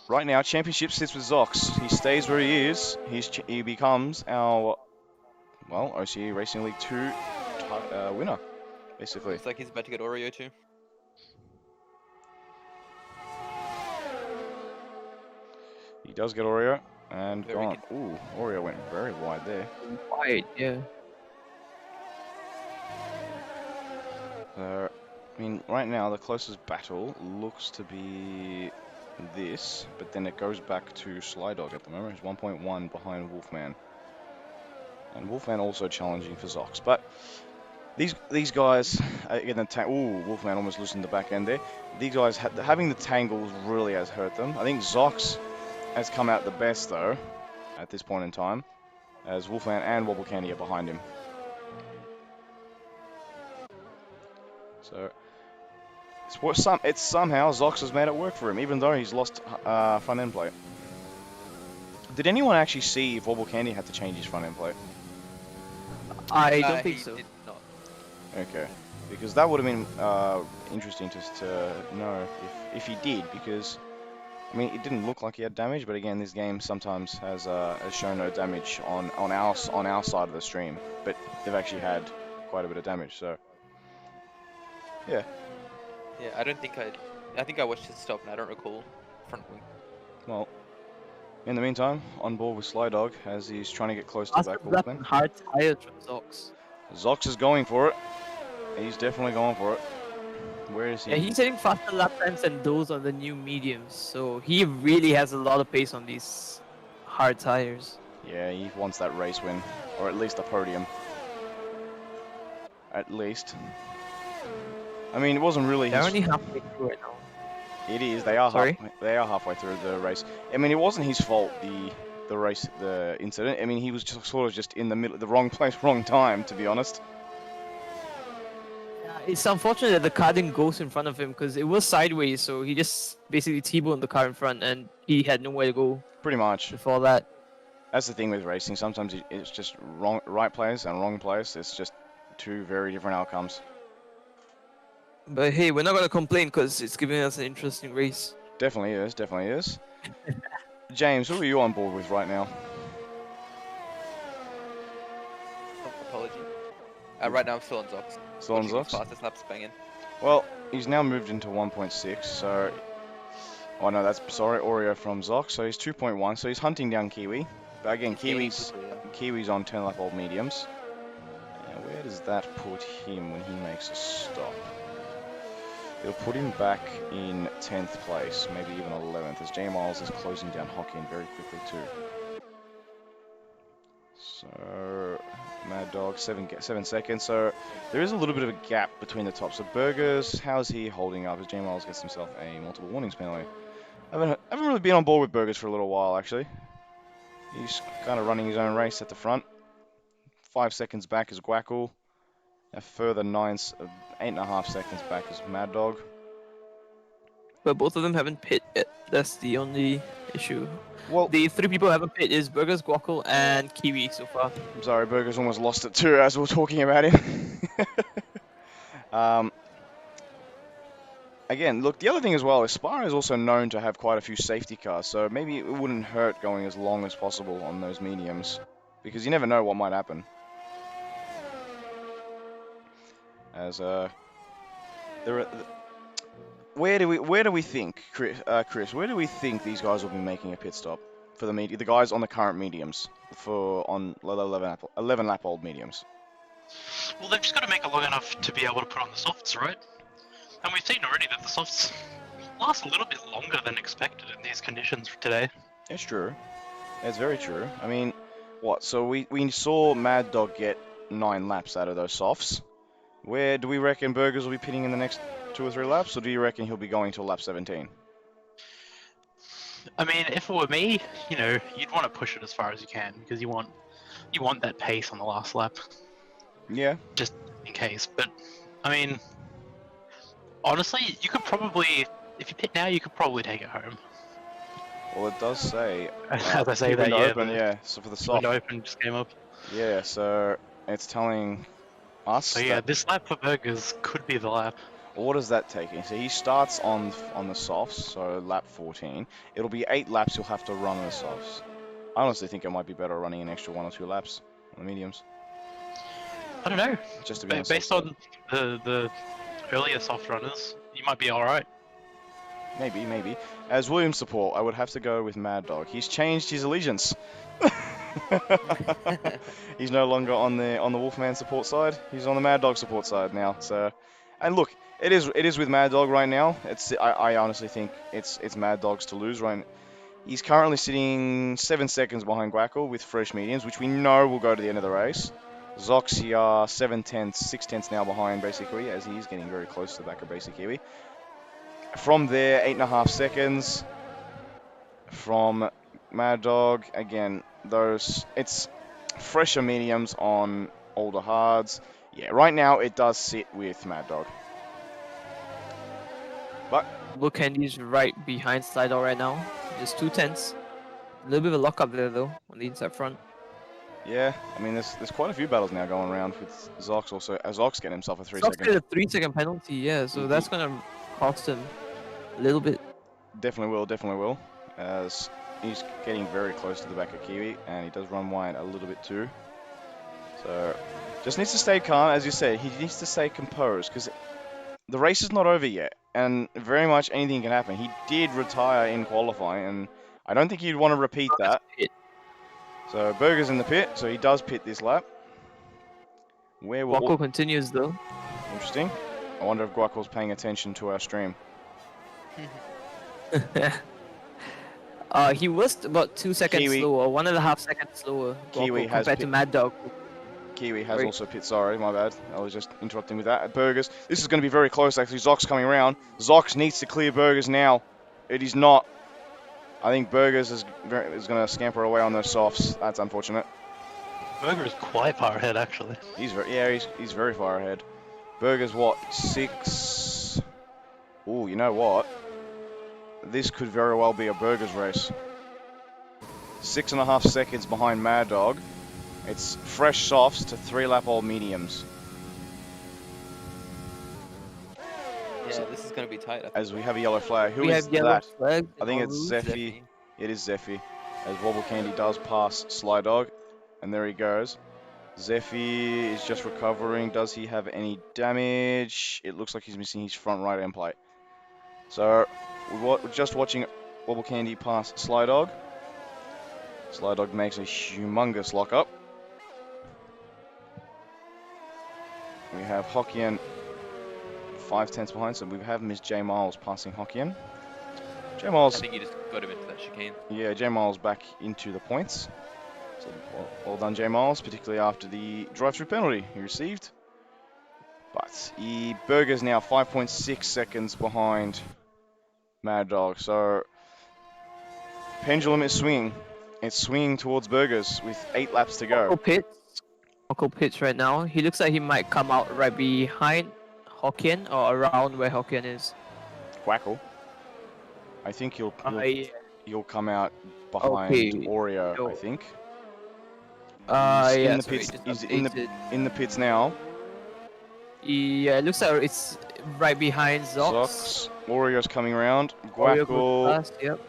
right now, championship sits with Zox. He stays where he is. He becomes our OCE Racing League 2 winner, basically. Looks like he's about to get Oreo too. He does get Oreo and Very gone. Ooh, Oreo went very wide there. Wide, yeah. I mean, right now the closest battle looks to be this, but then it goes back to Slydog at the moment. He's 1.1 behind Wolfman, and Wolfman also challenging for Zox. But these guys again, Wolfman almost loosened the back end there. These guys having the tangles really has hurt them. I think Zox has come out the best though at this point in time, as Wolfman and Wobble Candy are behind him. So it's somehow Zox has made it work for him, even though he's lost front end plate. Did anyone actually see if Wobble Candy had to change his front end plate? I don't think so. Did not. Okay, because that would have been interesting to know if he did, because I mean it didn't look like he had damage, but again this game sometimes has shown no damage on our side of the stream, but they've actually had quite a bit of damage. So yeah. Yeah, I think I watched his stop and I don't recall front wing. Well, in the meantime, on board with Slydog as he's trying to get close to the back Wolfman. Hard tires from Zox. Zox is going for it. He's definitely going for it. Where is he? Yeah, he's hitting faster lap times than those on the new mediums, so he really has a lot of pace on these hard tires. Yeah, he wants that race win, or at least a podium. At least. I mean, it wasn't really They're his... only halfway through right now. It is. They are Sorry? they are halfway through the race. I mean, it wasn't his fault, the incident. I mean, he was just in the middle, the wrong place, wrong time, to be honest. Yeah, it's unfortunate that the car didn't go in front of him because it was sideways, so he just basically T-boned the car in front and he had nowhere to go Pretty much. before that. That's the thing with racing. Sometimes it's just right place and wrong place. It's just two very different outcomes. But hey, we're not going to complain because it's giving us an interesting race. Definitely is. Definitely is. James, who are you on board with right now? Apology. Right now I'm still on Zox. Still on Watching his Zox? Fastest laps banging. Well, he's now moved into 1.6, so... Oh no, that's, sorry, Oreo from Zox, so he's 2.1, so he's hunting down Kiwi. But again, Kiwi's on 10 lap old mediums. And where does that put him when he makes a stop? It'll put him back in 10th place, maybe even 11th, as J Miles is closing down Hockin very quickly too. So, Mad Dog, 7 seconds. So, there is a little bit of a gap between the top. So, Burgers, how's he holding up as J Miles gets himself a multiple warnings penalty? I haven't really been on board with Burgers for a little while, actually. He's kind of running his own race at the front. 5 seconds back is Guackle. A further 8.5 seconds back is Mad Dog. But both of them haven't pit yet. That's the only issue. Well, The 3 people who haven't pit is Burgers, Guackle, and Kiwi so far. I'm sorry, Burgers almost lost it too as we were talking about him. Again, look, the other thing as well is Spa is also known to have quite a few safety cars, so maybe it wouldn't hurt going as long as possible on those mediums, because you never know what might happen. As where do we think, Chris? Where do we think these guys will be making a pit stop for the guys on the current mediums on 11 lap old mediums? Well, they've just got to make it long enough to be able to put on the softs, right? And we've seen already that the softs last a little bit longer than expected in these conditions today. It's true. It's very true. I mean, what? So we saw Mad Dog get 9 laps out of those softs. Where do we reckon Burgers will be pitting in the next 2 or 3 laps, or do you reckon he'll be going till lap 17? I mean, if it were me, you know, you'd want to push it as far as you can because you want that pace on the last lap. Yeah. Just in case. But I mean, honestly, you could probably, if you pit now, you could probably take it home. Well, it does say. As I say that, window yeah. open, yeah. So for the soft. Window open just came up. Yeah. So it's telling us. So yeah, this lap for Burgers could be the lap. What does that take in? So he starts on the softs, so lap 14. It'll be 8 laps he'll have to run on the softs. I honestly think it might be better running an extra 1 or 2 laps on the mediums. I don't know. Just to be Based on the earlier soft runners, you might be alright. Maybe. As Williams support, I would have to go with Mad Dog. He's changed his allegiance. He's no longer on the Wolfman support side. He's on the Mad Dog support side now. So, and look, it is with Mad Dog right now. I honestly think it's Mad Dog's to lose right now. He's currently sitting 7 seconds behind Guackle with fresh mediums, which we know will go to the end of the race. Zox here 6 tenths now behind basically, as he's getting very close to the back of Basic Kiwi. From there, 8.5 seconds from Mad Dog. Again, it's fresher mediums on older hards. Yeah, right now it does sit with Mad Dog. But Blue Candy's right behind Slido right now. Just 2 tenths. A little bit of a lockup there though, on the inside front. yeah, I mean, there's quite a few battles now going around with Zox also. Zox getting himself a 3 Zox second. get a 3-second penalty, yeah, so that's gonna cost him a little bit. Definitely will. As he's getting very close to the back of Kiwi, and he does run wide a little bit too. So, just needs to stay calm, as you said. He needs to stay composed, because the race is not over yet, and very much anything can happen. He did retire in qualifying, and I don't think he'd want to repeat that. So, Burger's in the pit, so he does pit this lap. Where will... Guaco continues though. Interesting. I wonder if Guaco's paying attention to our stream. He was about 2 seconds Kiwi. slower, 1.5 seconds slower Kiwi Guaco has compared to pit- Mad Dog. Kiwi has Right. also pit, sorry, my bad. I was just interrupting with that. Burgers. This is going to be very close, actually. Zox coming around. Zox needs to clear Burgers now. It is not. I think Burgers is going to scamper away on those softs. That's unfortunate. Burger is quite far ahead, actually. He's very far ahead. Burgers, what, 6? Ooh, you know what? This could very well be a Burgers race. 6.5 seconds behind Mad Dog. It's fresh softs to 3 lap old mediums. Yeah, this is going to be tight. I think. As we have a yellow flag. Who We is have yellow that? flag. I think it's en route. Zephy. It is Zephy. As Wobble Candy does pass Sly Dog. And there he goes. Zephy is just recovering. Does he have any damage? It looks like he's missing his front right end plate. So, we're just watching Wobble Candy pass Sly Dog. Sly Dog makes a humongous lockup. We have Hokkien 5/10 behind, so we have Miss J Miles passing Hokkien. J I Miles, think you just got him into that chicane. yeah, J Miles back into the points. So well done, J Miles, particularly after the drive-through penalty he received. But Burger's now 5.6 seconds behind Mad Dog. So pendulum is swinging. It's swinging towards Burgers with 8 laps to go. Uncle Pitts right now. He looks like he might come out right behind Hokkien or around where Hokkien is. Quackle. I think he'll come out behind Oreo. I think. Yeah. In the pits. He's in the pits now. Yeah, it looks like it's right behind Zox. Oreo's coming around. Oreo Quackle. goes past, yep.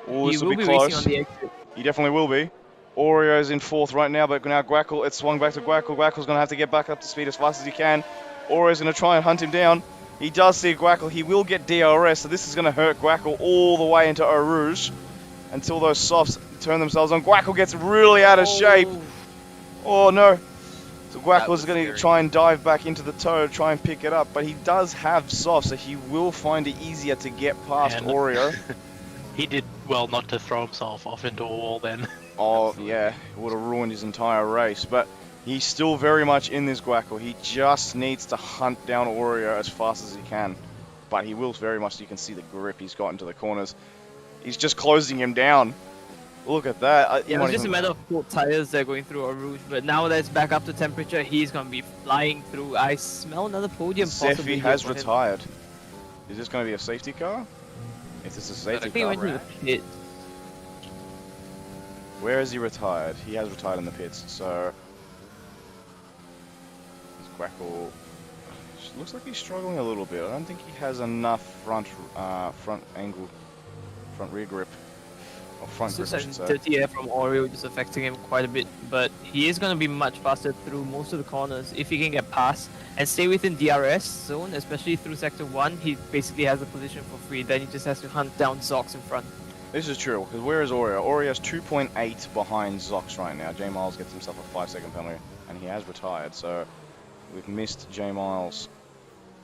Oh, this He will will be be close. racing on the exit. He definitely will be. Oreo's in 4th right now, but now Quackle, it's swung back to Quackle. Quackle's going to have to get back up to speed as fast as he can. Oreo's going to try and hunt him down. He does see Quackle. He will get DRS, so this is going to hurt Quackle all the way into Eau Rouge until those softs turn themselves on. Quackle gets really out of shape. Oh, no. So Quackle's going to try and dive back into the toe, try and pick it up, but he does have softs, so he will find it easier to get past Oreo. He did well not to throw himself off into a wall then. Oh, yeah, it would have ruined his entire race, but he's still very much in this Guackle. He just needs to hunt down Oreo as fast as he can, but he will very much. You can see the grip he's got into the corners. He's just closing him down. Look at that. Yeah, it's just a matter of cold tires that are going through Eau Rouge, but now that it's back up to temperature, he's going to be flying through. I smell another podium possibly. Seffi has retired. Is this going to be a safety car? If this is a safety car, went to the pit. Where is he retired? He has retired in the pits, so Quackle looks like he's struggling a little bit. I don't think he has enough front rear grip, or front grip, I should say. Dirty air from Oreo just affecting him quite a bit, but he is going to be much faster through most of the corners if he can get past and stay within DRS zone, especially through sector 1. He basically has the position for free. Then he just has to hunt down Zox in front. This is true, because where is Oreo? Oreo's 2.8 behind Zox right now. J Miles gets himself a 5-second penalty, and he has retired, so we've missed J Miles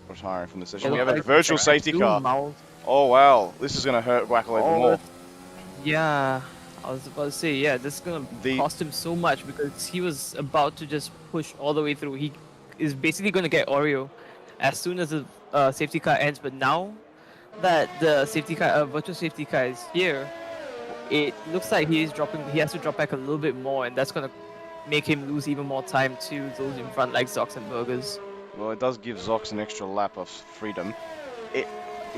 retiring from the session. We have a virtual safety car. Oh wow, this is going to hurt Guackle even more. Yeah, I was about to say, yeah, this is going to cost him so much because he was about to just push all the way through. He is basically going to get Oreo as soon as the safety car ends, but now that the safety car, virtual safety car is here, it looks like he has to drop back a little bit more, and that's going to make him lose even more time to those in front like Zox and Burgers. Well, it does give Zox an extra lap of freedom.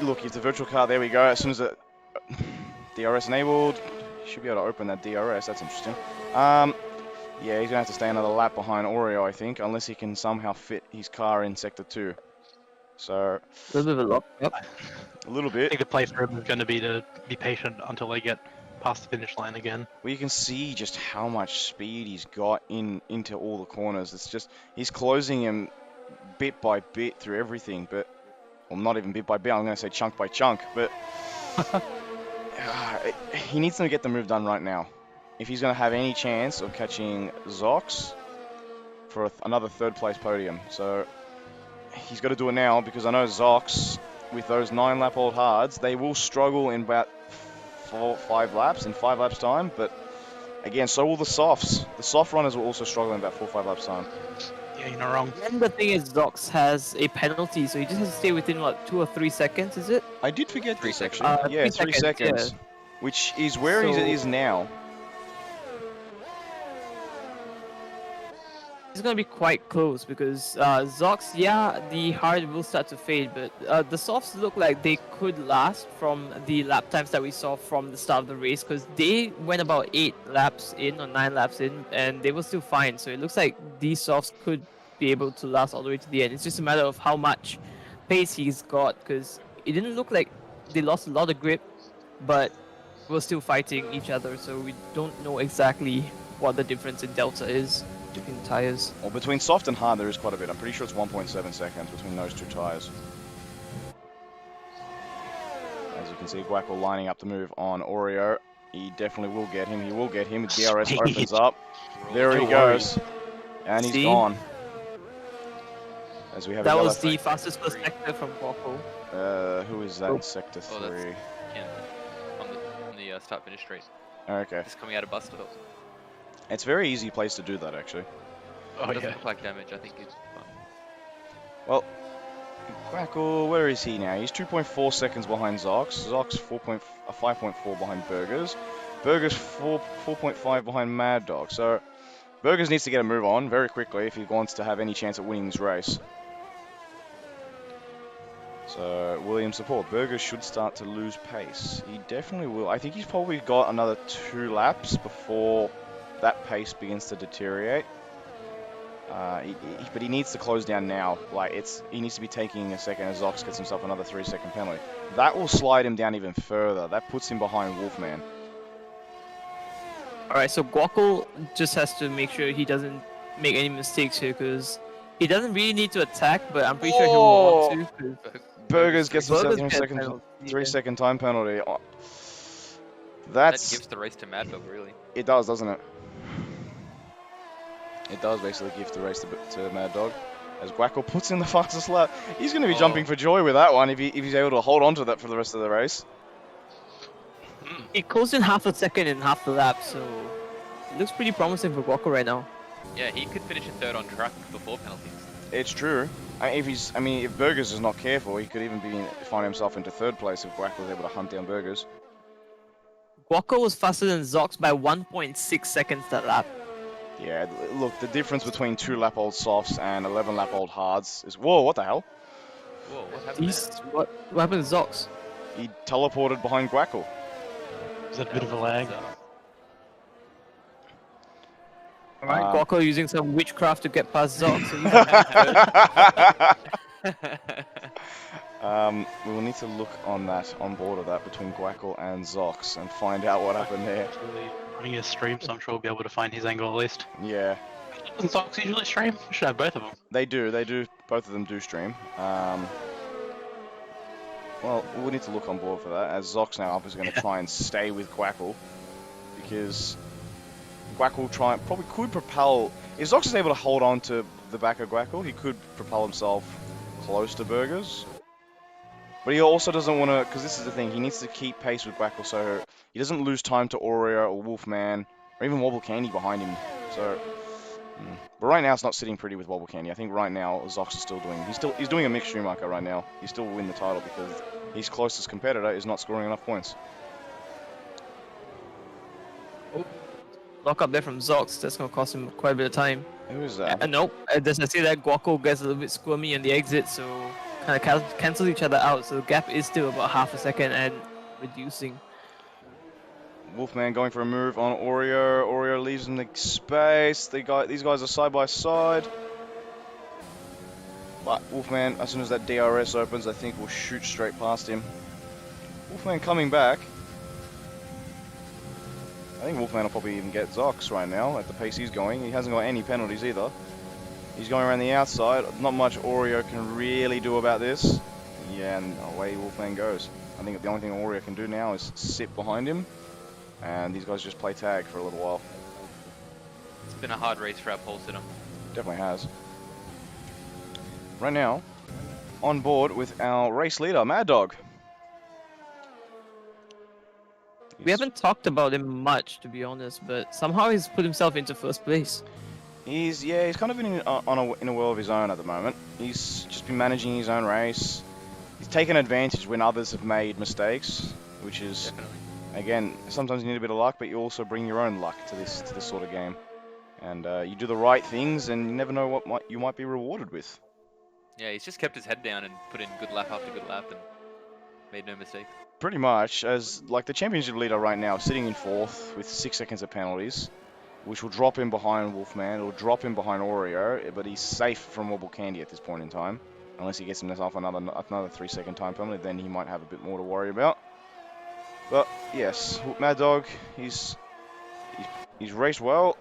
Look, if the virtual car, there we go, as soon as it DRS enabled, should be able to open that DRS, that's interesting. Yeah, he's going to have to stay another lap behind Oreo, I think, unless he can somehow fit his car in Sector 2. So... A little bit of a lock, yep. A little bit. I think the play for him is going to be to be patient until they get past the finish line again. Well, you can see just how much speed he's got into all the corners. It's just, he's closing him bit by bit through everything, but... Well, not even bit by bit, I'm going to say chunk by chunk, but... he needs to get the move done right now. If he's going to have any chance of catching Zox for another 3rd place podium. So he's got to do it now, because I know Zox, with those 9-lap old hards, they will struggle in about 5 laps, in 5 laps time. But again, so will the softs. The soft runners will also struggle in about 4 or 5 laps time. Yeah, you're not wrong. And the thing is, Zox has a penalty, so he just has to stay within, what, 2 or 3 seconds, is it? I did forget 3 this, seconds. actually. Yeah, 3 3 seconds. yeah. Which is where he is now. It's going to be quite close because Zox, yeah, the hard will start to fade, but the softs look like they could last from the lap times that we saw from the start of the race, because they went about 8 laps in or 9 laps in and they were still fine. So it looks like these softs could be able to last all the way to the end. It's just a matter of how much pace he's got, because it didn't look like they lost a lot of grip, but we're still fighting each other, so we don't know exactly what the difference in delta is between tires. Well, between soft and hard, there is quite a bit. I'm pretty sure it's 1.7 seconds between those 2 tires. As you can see, Guackle lining up the move on Oreo. He definitely will get him. He will get him. DRS opens up. There he goes. And he's gone. As we have That a yellow was the flag. fastest first sector from Guaco. Who is that in sector Oh, that's 3? Ken on the start-finish straight. Okay. Just coming out of bus stop. It's a very easy place to do that, actually. Oh Doesn't yeah. look like damage. I think it's fun. Well, Quackle, where is he now? He's 2.4 seconds behind Zox. Zox 5.4 behind Burgers. Burgers 4.5 behind Mad Dog. So Burgers needs to get a move on very quickly if he wants to have any chance at winning this race. So Williams support. Burgers should start to lose pace. He definitely will. I think he's probably got another 2 laps before that pace begins to deteriorate. But he needs to close down now. He needs to be taking a second as Zox gets himself another 3-second penalty. That will slide him down even further. That puts him behind Wolfman. Alright, so Guaco just has to make sure he doesn't make any mistakes here, because he doesn't really need to attack, but I'm pretty sure he will want to. 'Cause Burgers gets himself Burgers a gets penalty, yeah. 3-second time penalty. Oh, That that's gives the race to Mad Dog, really. it does, doesn't it? It does basically give the race to Mad Dog. As Guaco puts in the fastest lap. He's going to be jumping for joy with that one if he's able to hold on to that for the rest of the race. He closed in half a second in half the lap, so it looks pretty promising for Guaco right now. Yeah, he could finish in third on track before penalties. It's true. If Burgers is not careful, he could even find himself into 3rd place if Guaco was able to hunt down Burgers. Guaco was faster than Zox by 1.6 seconds that lap. Yeah, look, the difference between 2-lap-old softs and 11-lap-old hards is... Whoa, what the hell? Whoa, what happened there? What happened to Zox? He teleported behind Guaco. Is that a bit of a lag? Alright, Guaco using some witchcraft to get past Zox. We will need to look on board of that between Guaco and Zox and find out what happened there. Actually, running a stream, so I'm sure we'll be able to find his angle at least. Yeah, Doesn't Sox usually stream? We should have both of them. they do. Both of them do stream. Well, we'll need to look on board for that, as Zox now is going to try and stay with Guaco, because Guaco probably could propel... If Zox is able to hold on to the back of Guaco, he could propel himself close to Burgers. But he also doesn't want to, because this is the thing, he needs to keep pace with Guaco so he doesn't lose time to Oreo or Wolfman, or even Wobble Candy behind him. So, but right now it's not sitting pretty with Wobble Candy. I think right now Zox is still doing, he's doing a mixed Schumacher right now. He still will win the title because his closest competitor is not scoring enough points. Lock up there from Zox, that's going to cost him quite a bit of time. Who is that? Nope, as I say that, Guaco gets a little bit squirmy on the exit, so kind of cancels each other out, so the gap is still about half a second and reducing. Wolfman going for a move on Oreo. Oreo leaves him the space. These guys are side by side. But Wolfman, as soon as that DRS opens, I think will shoot straight past him. Wolfman coming back. I think Wolfman will probably even get Zox right now at the pace he's going. He hasn't got any penalties either. He's going around the outside. Not much Oreo can really do about this. Yeah, and away Wolfman goes. I think the only thing Oreo can do now is sit behind him. And these guys just play tag for a little while. It's been a hard race for our pole sitter. Definitely has. Right now, on board with our race leader, Mad Dog. We haven't talked about him much, to be honest, but somehow he's put himself into 1st place. He's kind of in a world of his own at the moment. He's just been managing his own race. He's taken advantage when others have made mistakes, which is, Definitely. again, sometimes you need a bit of luck, but you also bring your own luck to this sort of game. And you do the right things, and you never know what you might be rewarded with. Yeah, he's just kept his head down and put in good lap after good lap and made no mistakes. Pretty much, as like the championship leader right now, sitting in 4th with 6 seconds of penalties, which will drop him behind Wolfman, it will drop him behind Oreo, but he's safe from Wobble Candy at this point in time. Unless he gets himself another 3-second time penalty, then he might have a bit more to worry about. But yes, Mad Dog, he's raced well.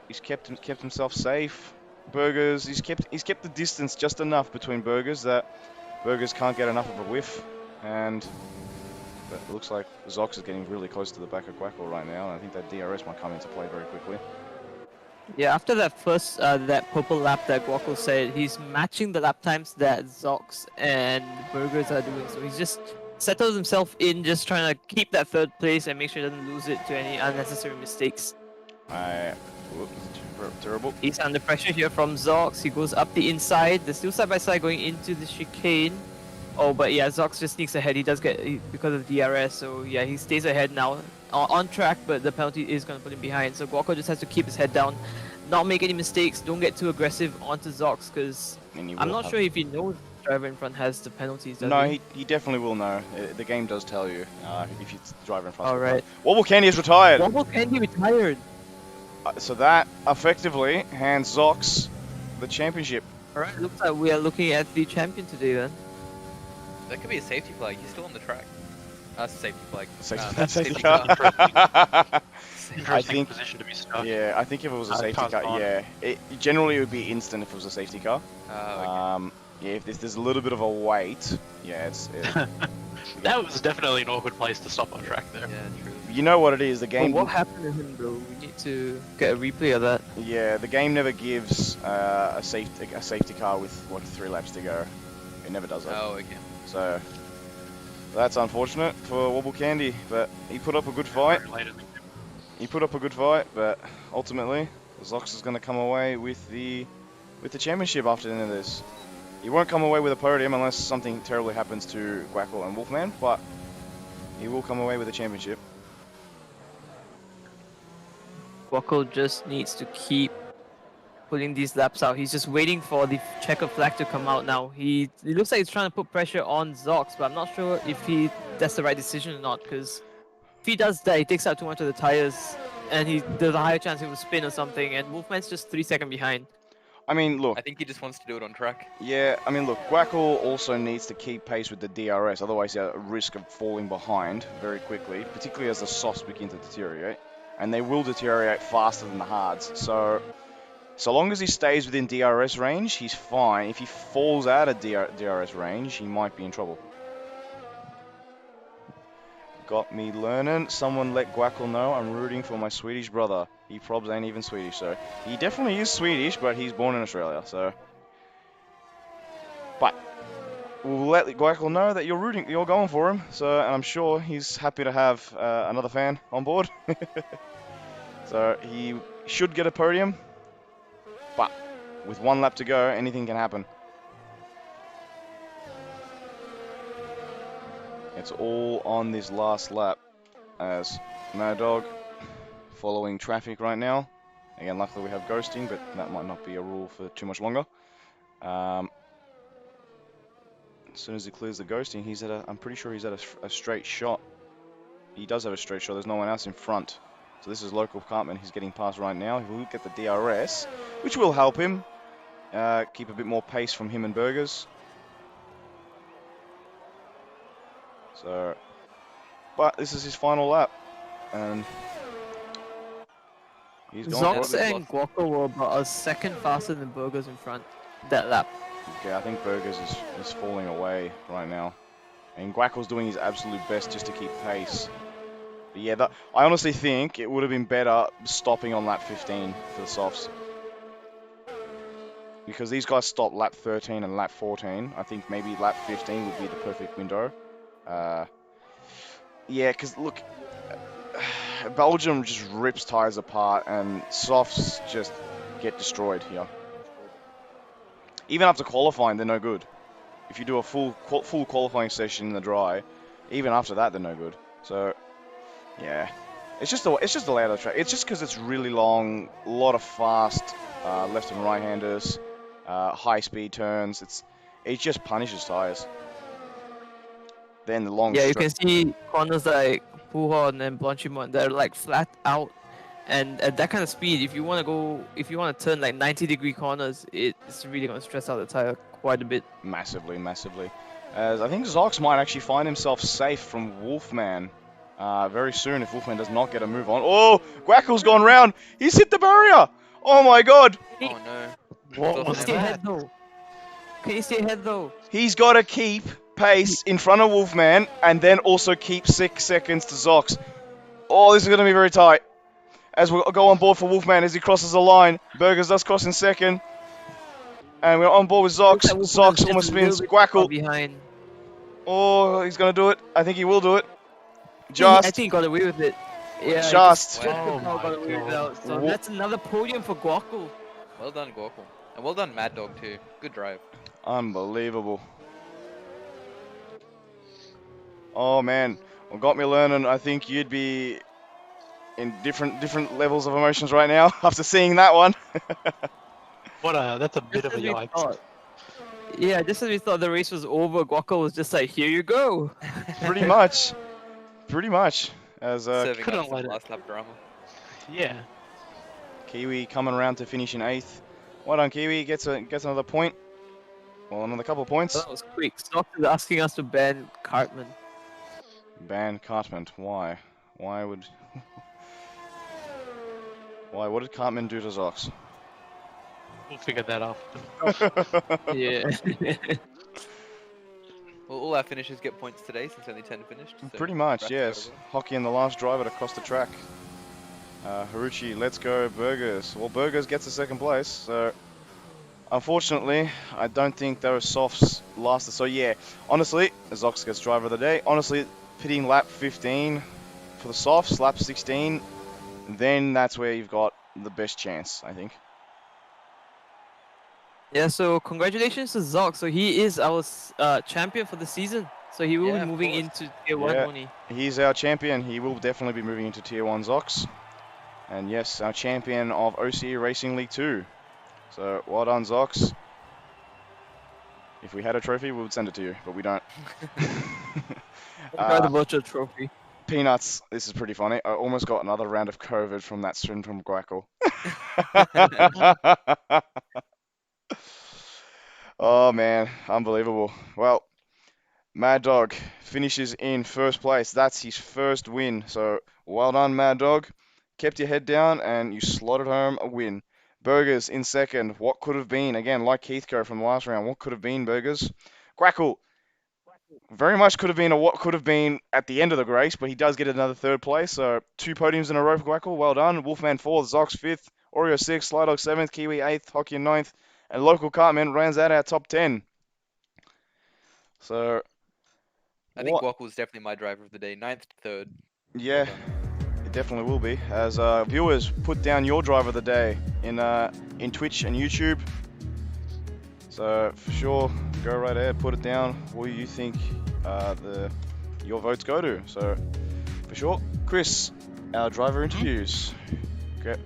He's kept himself safe. Burgers, he's kept the distance just enough between Burgers that Burgers can't get enough of a whiff, and it looks like Zox is getting really close to the back of Guaco right now, and I think that DRS might come into play very quickly. Yeah, after that first that purple lap that Guaco said, he's matching the lap times that Zox and Burgers are doing. So he's just settled himself in, just trying to keep that third place and make sure he doesn't lose it to any unnecessary mistakes. Terrible. He's under pressure here from Zox. He goes up the inside. They're still side by side going into the chicane. Oh, but yeah, Zox just sneaks ahead. He does because of DRS. So yeah, he stays ahead now on track, but the penalty is going to put him behind. So Guaco just has to keep his head down, not make any mistakes, don't get too aggressive onto Zox, because I'm not sure if he knows the driver in front has the penalties. No, he definitely will know. The game does tell you if it's the driver in front. Alright. Wobble Candy is retired. Wobble Candy retired. So that effectively hands Zox the championship. Alright, looks like we are looking at the champion today then. That could be a safety flag. He's still on the track. Safety flag. Safety car. car. Interesting position to be stuck. Yeah, I think if it was a safety car, yeah, generally it would be instant if it was a safety car. Okay. Yeah, if there's a little bit of a wait, yeah, That was definitely an awkward place to stop on track there. Yeah, true. You know what it is, the game. Well, what happened to him though? We need to get a replay of that. Yeah, the game never gives a safety car with what 3 laps to go. It never does that. Oh, okay. So that's unfortunate for Wobble Candy, but he put up a good fight. He put up a good fight, but ultimately, Zox is going to come away with the championship after the end of this. He won't come away with a podium unless something terribly happens to Guackle and Wolfman, but he will come away with the championship. Guaco just needs to keep putting these laps out. He's just waiting for the checker flag to come out now. It looks like he's trying to put pressure on Zox, but I'm not sure if that's the right decision or not, because if he does that, he takes out too much of the tires, and there's a higher chance he will spin or something, and Wolfman's just 3 seconds behind. I mean, look. I think he just wants to do it on track. Yeah, I mean, look, Guackle also needs to keep pace with the DRS, otherwise he's at risk of falling behind very quickly, particularly as the softs begin to deteriorate. And they will deteriorate faster than the hards. So long as he stays within DRS range, he's fine. If he falls out of DRS range, he might be in trouble. Got me learning. Someone let Guackle know I'm rooting for my Swedish brother. He probs ain't even Swedish, so he definitely is Swedish, but he's born in Australia, so. But we'll let Guackle know that you're going for him. So, and I'm sure he's happy to have another fan on board. So he should get a podium, but with 1 lap to go, anything can happen. It's all on this last lap as Mad Dog following traffic right now. Again, luckily we have ghosting, but that might not be a rule for too much longer. As soon as he clears the ghosting, I'm pretty sure he's at a straight shot. He does have a straight shot. There's no one else in front. So this is local Cartman he's getting past right now. He will get the DRS, which will help him keep a bit more pace from him and Burgers. So, but this is his final lap, and he's going Zox and Guaco were about a second faster than Burgers in front that lap. Okay, I think Burgers is falling away right now, and Guaco's doing his absolute best just to keep pace. But yeah, I honestly think it would have been better stopping on lap 15 for the softs. Because these guys stopped lap 13 and lap 14. I think maybe lap 15 would be the perfect window. Yeah, because look, Belgium just rips tires apart and softs just get destroyed here. Even after qualifying, they're no good. If you do a full qualifying session in the dry, even after that, they're no good. So, yeah, it's just the layout of the track. It's just because it's really long, a lot of fast left and right handers, high speed turns. It just punishes tires. Then the long. Yeah, you can see corners like Puhon and Blanchimont, they're like flat out, and at that kind of speed, if you want to turn like 90-degree corners, it's really going to stress out the tire quite a bit. Massively. As I think Zox might actually find himself safe from Wolfman very soon if Wolfman does not get a move on. Oh, Guackle's gone round. He's hit the barrier. Oh my god. Oh no. What was Stay that? ahead though. Can you stay ahead though? He's got to keep pace in front of Wolfman and then also keep 6 seconds to Zox. Oh, this is going to be very tight. as we go on board for Wolfman as he crosses the line. Burgers does cross in second. And we're on board with Zox. Looks like Wolfman's Zox just almost a little spins. bit too far Guackle. behind. Oh, he's going to do it. I think he will do it. I Just. think he got away with it. Yeah, Just. Oh about got away with my it. So that's another podium for Guackle. Well done, Gorkle. And well done, Mad Dog, too. Good drive. Unbelievable. Oh, man. What got me learning, I think you'd be in different levels of emotions right now after seeing that one. That's a bit of a Just as we yikes. thought. Yeah, just as we thought the race was over, Guackle was just like, here you go. Pretty much. Pretty much. As Serving couldn't up some let it. last lap drama. Yeah. Kiwi coming around to finish in 8th. Well done, Kiwi. Gets another point. Well, another couple of points. That was quick. Stock is asking us to ban Cartman. Ban Cartman. Why? Why would... Why? What did Cartman do to Zox? We'll figure that out. Yeah. Well, all our finishers get points today since only 10 finished. So Pretty much, congrats to yes. everyone. Hockey and the last driver to cross the track. Haruchi, let's go Burgers. Well, Burgers gets the second place, so unfortunately, I don't think those softs lasted. So yeah, honestly, Zox gets driver of the day. Honestly, pitting lap 15 for the softs, lap 16, then that's where you've got the best chance, I think. Yeah, so congratulations to Zoc. So he is our champion for the season. So he will Yeah, be of moving course. into Tier 1 Yeah. only. He's our champion. He will definitely be moving into Tier 1 Zox. And yes, our champion of OCE Racing League 2. So well done, Zox. If we had a trophy, we would send it to you, but we don't. Try the virtual trophy. Peanuts, this is pretty funny. I almost got another round of COVID from that stream from Guackle. Oh man, unbelievable. Well, Mad Dog finishes in first place. That's his first win. So well done, Mad Dog. Kept your head down and you slotted home a win. Burgers in second. What could have been? Again, like Heathcote from the last round. What could have been, Burgers? Guackle. Very much could have been a what could have been at the end of the race, but he does get another third place. So 2 podiums in a row for Guackle. Well done. Wolfman 4th, Zox 5th, Oreo 6th, Slydog 7th, Kiwi 8th, Hockey 9th, and Local Cartman rounds out our top 10. So, I think Guackle was definitely my driver of the day. 9th to 3rd. yeah, it definitely will be. As viewers, put down your driver of the day in Twitch and YouTube. So for sure, go right ahead, put it down. What do you think your votes go to? So for sure, Chris, our driver interviews.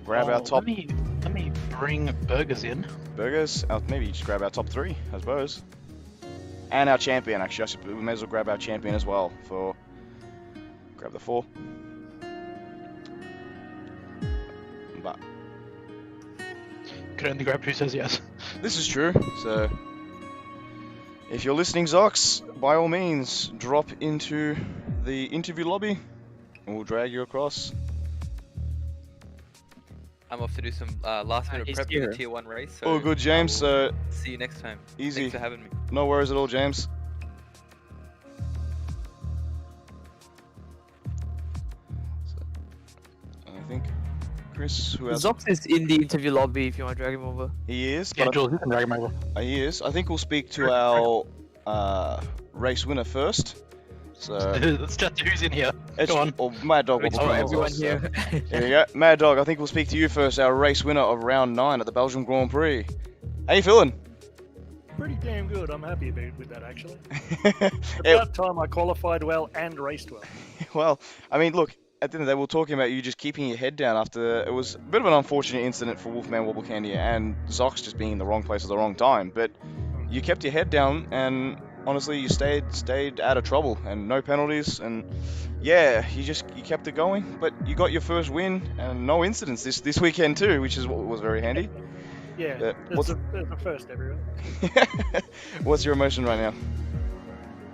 Grab our top Let me bring Burgers in. Burgers. Maybe just grab our top 3, I suppose. And our champion, actually. We may as well grab our champion as well for. Grab the 4. But Could only grab who says yes. this is true. So if you're listening, Zox, by all means, drop into the interview lobby, and we'll drag you across. I'm off to do some last minute he's prep for here. the Tier 1 race. So Oh, good, James. I will see you next time. Easy. Thanks for having me. No worries at all, James. I think Chris, who else? Zox is in the interview lobby if you want to drag him over. He is. Yeah, But Jules, you can drag him over. he is. I think we'll speak to our race winner first. So, Let's chat to who's in here. Go on. Or Mad Dog will Oh, be Everyone first, here. so. Here we go. Mad Dog, I think we'll speak to you first, our race winner of round 9 at the Belgian Grand Prix. How you feeling? Pretty damn good. I'm happy with that, actually. Yeah, About time I qualified well and raced well. well, I mean, look, at the end of the day, we we're talking about you just keeping your head down after it was a bit of an unfortunate incident for Wolfman Wobble Candy and Zox just being in the wrong place at the wrong time. But you kept your head down and honestly, you stayed out of trouble and no penalties and yeah, you kept it going. But you got your first win and no incidents this weekend too, which is what was very handy. Yeah, what's- it's a first everywhere. What's your emotion right now?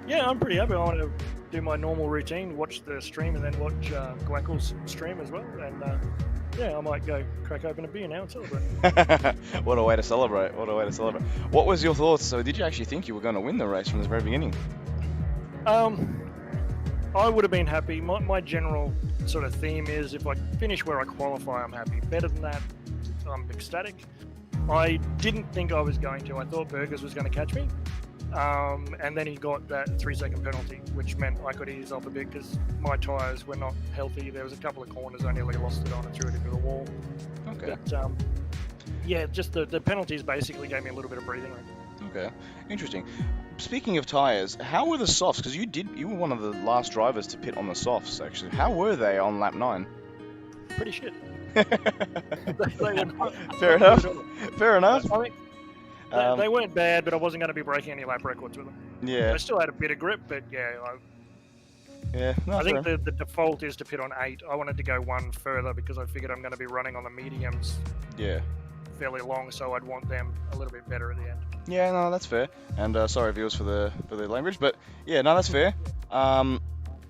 Yeah, I'm pretty happy. I want to do my normal routine, watch the stream, and then watch Guackle's stream as well. And yeah, I might go crack open a beer now and celebrate. What a way to celebrate! What a way to celebrate! What was your thoughts? So, did you actually think you were going to win the race from the very beginning? I would have been happy. My general sort of theme is if I finish where I qualify, I'm happy. Better than that, I'm ecstatic. I didn't think I was going to. I thought Burgers was going to catch me. And then he got that 3-second penalty, which meant I could ease off a bit because my tyres were not healthy. There was a couple of corners I nearly lost it on and threw it into the wall. Okay. But, yeah, just the penalties basically gave me a little bit of breathing room. Okay. Interesting. Speaking of tyres, how were the softs? Because you were one of the last drivers to pit on the softs, actually. How were they on lap 9? Pretty shit. Fair enough. Fair enough. They weren't bad, but I wasn't going to be breaking any lap records with them. Yeah. I still had a bit of grip, but yeah, No, I think the default is to pit on 8. I wanted to go one further because I figured I'm going to be running on the mediums Yeah. fairly long, so I'd want them a little bit better at the end. Yeah, no, that's fair. And sorry, viewers, for the language, but yeah, no, that's fair.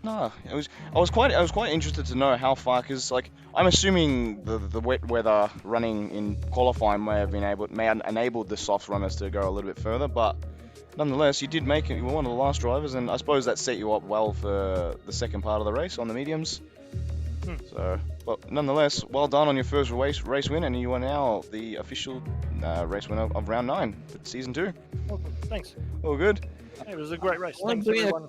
No, I was quite interested to know how far, because like I'm assuming the wet weather running in qualifying may have enabled the soft runners to go a little bit further, but nonetheless, you did make it. You were one of the last drivers, and I suppose that set you up well for the second part of the race on the mediums. So, but nonetheless, well done on your first race win, and you are now the official race winner of round 9 for season 2. Awesome. Thanks. All good. It was a great race. Well, Thanks, yeah. everyone.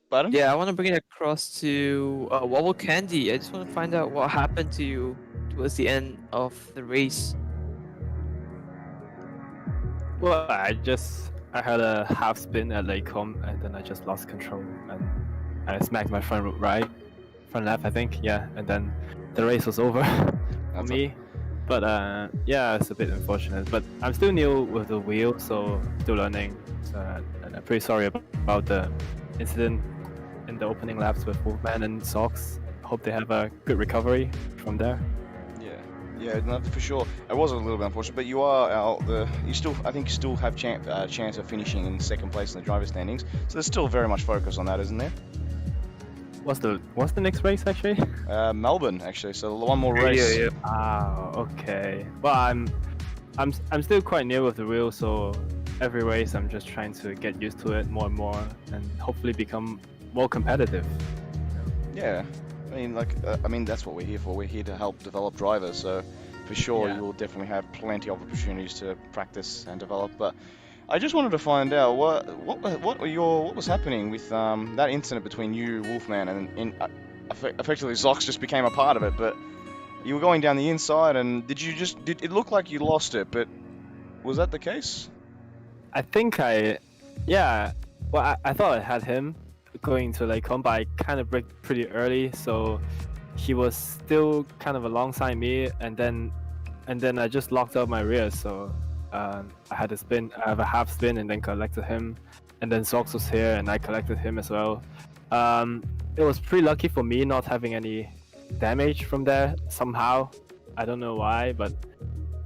Pardon? Yeah, I want to bring it across to Wobble Candy. I just want to find out what happened to you towards the end of the race. Well, I had a half spin at Lacombe, and then I just lost control, and I smacked my front left, I think, yeah, and then the race was over for me. But yeah, it's a bit unfortunate, but I'm still new with the wheel, so still learning, and I'm pretty sorry about the incident in the opening laps with Wolfman and Sox. Hope they have a good recovery from there. Yeah, no, for sure. It was a little bit unfortunate, but you are I think you still have chance of finishing in second place in the driver's standings. So there's still very much focus on that, isn't there? What's the next race actually? Melbourne, actually. So one more race. Yeah. Ah, okay. Well, I'm still quite new with the wheel, so every race I'm just trying to get used to it more and more, and hopefully become more competitive. Yeah. I mean, that's what we're here for. We're here to help develop drivers. So, for sure, Yeah. you will definitely have plenty of opportunities to practice and develop. But I just wanted to find out what was happening with that incident between you, Wolfman, and effectively Zox just became a part of it. But you were going down the inside, and did it look like you lost it? But was that the case? I think I thought I had him going to Lacombe, but I kind of braked pretty early, so he was still kind of alongside me, and then I just locked out my rear, so I had a half spin and then collected him, and then Sox was here and I collected him as well. It was pretty lucky for me not having any damage from there somehow. I don't know why, but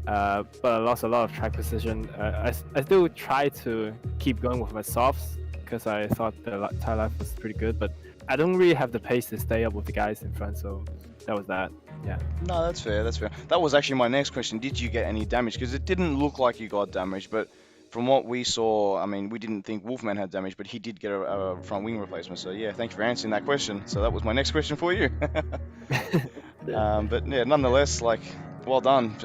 I lost a lot of track precision. I still try to keep going with my softs, because I thought the tire life was pretty good, but I don't really have the pace to stay up with the guys in front, so that was that. Yeah. No, that's fair. That was actually my next question. Did you get any damage? Because it didn't look like you got damage, but from what we saw, I mean, we didn't think Wolfman had damage, but he did get a front wing replacement. So yeah, thank you for answering that question. So that was my next question for you. But yeah, nonetheless, like, well done.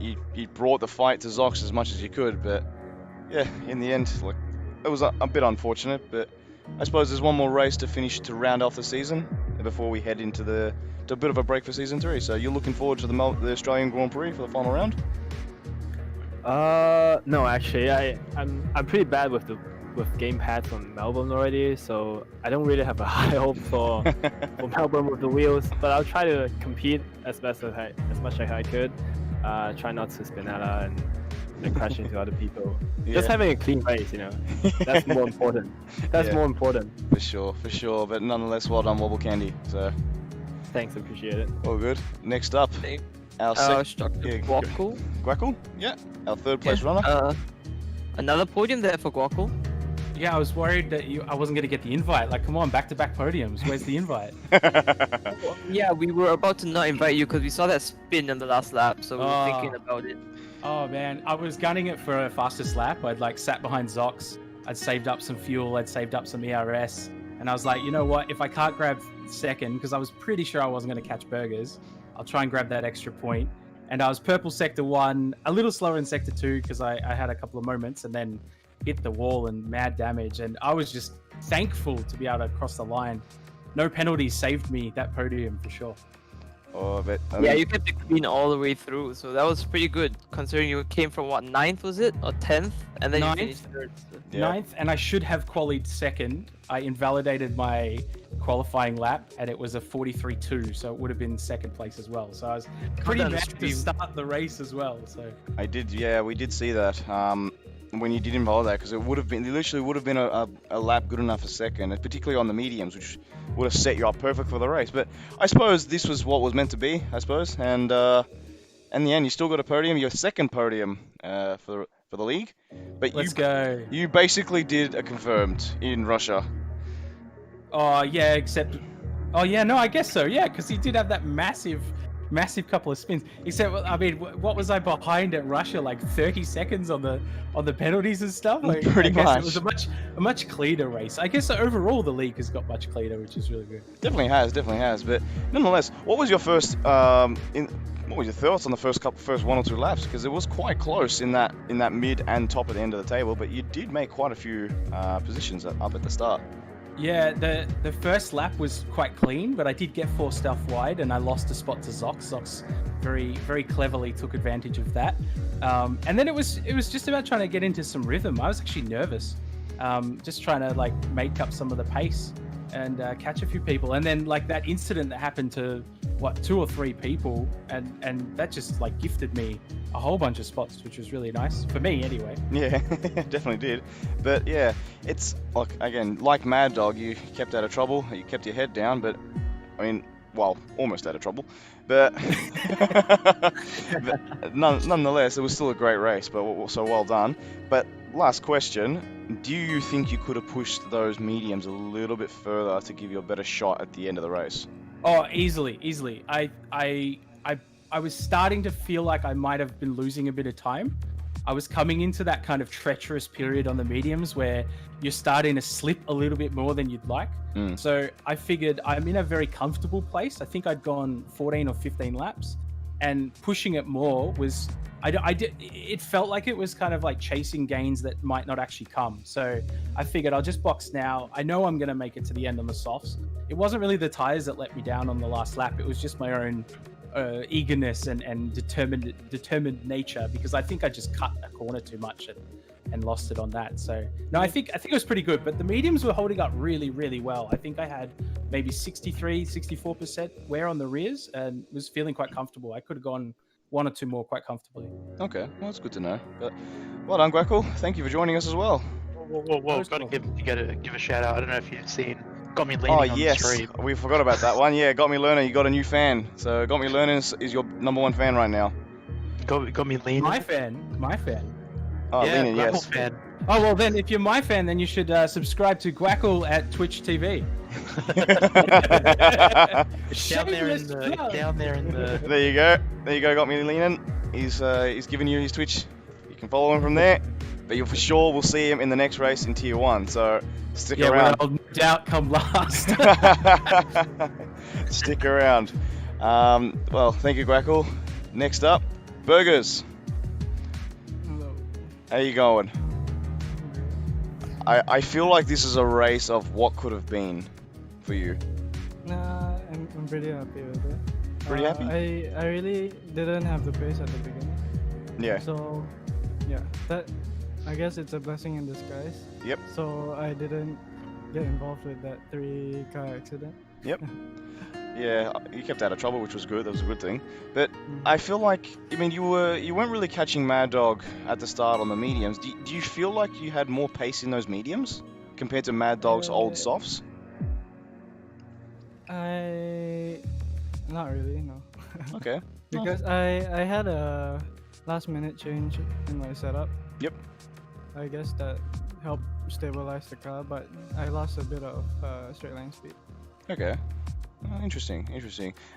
You brought the fight to Zox as much as you could, but yeah, in the end, like, it was a bit unfortunate, but I suppose there's one more race to finish to round off the season before we head into a bit of a break for season 3. So you're looking forward to the Australian Grand Prix for the final round? No, actually, I'm pretty bad with game pads on Melbourne already, so I don't really have a high hope for Melbourne with the wheels. But I'll try to compete as much as I could. Try not to spinella and crash into other people. Yeah. Just having a clean race, that's more important. More important. For sure. But nonetheless, well done, Wobble Candy. So Thanks, appreciate it. all good. Next up, our Guackle. Guackle? Yeah, our third place runner. Another podium there for Guackle. Yeah, I was worried that I wasn't going to get the invite. Like, come on, back-to-back podiums. Where's the invite? Yeah, we were about to not invite you because we saw that spin on the last lap, so we were thinking about it. Oh, man. I was gunning it for a fastest lap. I'd, sat behind Zox. I'd saved up some fuel. I'd saved up some ERS. and I was like, you know what? If I can't grab second, because I was pretty sure I wasn't going to catch Burgers, I'll try and grab that extra point. And I was purple sector 1, a little slower in sector 2 because I had a couple of moments, and then hit the wall and mad damage. And I was just thankful to be able to cross the line. No penalties saved me that podium for sure. Oh, but Yeah, you kept it clean all the way through, so that was pretty good considering you came from what, 9th was it, or 10th, and then Ninth. you finished 3rd. So. Yeah. 9th, and I should have qualified second. I invalidated my qualifying lap, and it was a 43.2, so it would have been second place as well. So I was pretty down the mad to stream. start the race as well. So I did, yeah, we did see that. When you did invalidate, because it literally would have been a lap good enough for second, and particularly on the mediums, which would have set you up perfect for the race. But I suppose this was what was meant to be, I suppose. And in the end, you still got a podium, your second podium for the league. But let's go. you basically did a confirmed in Russia. Oh yeah, except, oh yeah, no, I guess so. Yeah, because he did have that massive couple of spins. Except, I mean, what was I behind at Russia? Like 30 seconds on the penalties and stuff. Like, Pretty I guess much. It was a much cleaner race. I guess overall the league has got much cleaner, which is really good. Definitely has. But nonetheless, what was your first what was your thoughts on the first 1 or 2 laps? Because it was quite close in that mid and top at the end of the table, but you did make quite a few positions up at the start. Yeah, the first lap was quite clean, but I did get forced off wide, and I lost a spot to Zox. Zox very cleverly took advantage of that. And then it was just about trying to get into some rhythm. I was actually nervous, just trying to like make up some of the pace and catch a few people. And then like that incident that happened to 2 or 3 people, and that just like gifted me a whole bunch of spots, which was really nice for me anyway. Yeah, definitely did. But yeah, it's like Mad Dog, you kept out of trouble, you kept your head down, but I mean, well, almost out of trouble. But, but nonetheless, it was still a great race, but so well done. But last question, do you think you could have pushed those mediums a little bit further to give you a better shot at the end of the race? Oh, easily. I was starting to feel like I might have been losing a bit of time. I was coming into that kind of treacherous period on the mediums where you're starting to slip a little bit more than you'd like. So I figured I'm in a very comfortable place. I think I'd gone 14 or 15 laps, and pushing it more was, it felt like it was kind of like chasing gains that might not actually come. So I figured I'll just box now. I know I'm going to make it to the end on the softs. It wasn't really the tires that let me down on the last lap. It was just my own eagerness and determined nature, because I think I just cut a corner too much and lost it on that. So no, I think it was pretty good, but the mediums were holding up really well. I think I had maybe 64% wear on the rears and was feeling quite comfortable. I could have gone 1 or 2 more quite comfortably. Okay, well, that's good to know. But well done, Guackle. Thank you for joining us as well. Whoa! Got to give a shout out. I don't know if you've seen. Got me leaning Oh, on the yes, stream. we forgot about that one. Yeah, Got Me Learning, you got a new fan. So Got Me Learning is your #1 fan right now. Got me leaning. My fan. Oh, yeah, Leaning, Grapple yes. fan. Oh, well then, if you're my fan, then you should subscribe to Guackle at Twitch TV. It's down there in Shameless the. plug. Down there in the. There you go, Got Me Leaning. He's giving you his Twitch. You can follow him from there. But you for sure will see him in the next race in Tier 1. So stick Yeah, around. well, no doubt come last. Stick around. Well, thank you, Guackle. Next up, Burgers. Hello. How you going? I feel like this is a race of what could have been for you. Nah, I'm pretty happy with it. Pretty happy? I really didn't have the pace at the beginning. Yeah. So, yeah, that I guess it's a blessing in disguise. Yep. So I didn't get involved with that 3-car accident. Yep. Yeah, you kept out of trouble, which was good. That was a good thing. But I feel like, I mean, you weren't really catching Mad Dog at the start on the mediums. Do you feel like you had more pace in those mediums compared to Mad Dog's old softs? Not really, no. Okay. Because I had a last minute change in my setup. Yep. I guess that helped stabilize the car, but I lost a bit of straight line speed. Okay. Oh, interesting.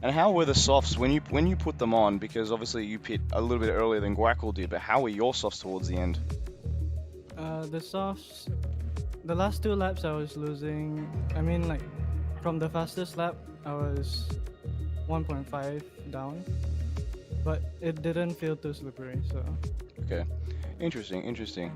And how were the softs when you put them on? Because obviously you pit a little bit earlier than Guackle did, but how were your softs towards the end? The softs, the last 2 laps I was losing. I mean, like from the fastest lap, I was 1.5 down, but it didn't feel too slippery. So Okay, interesting.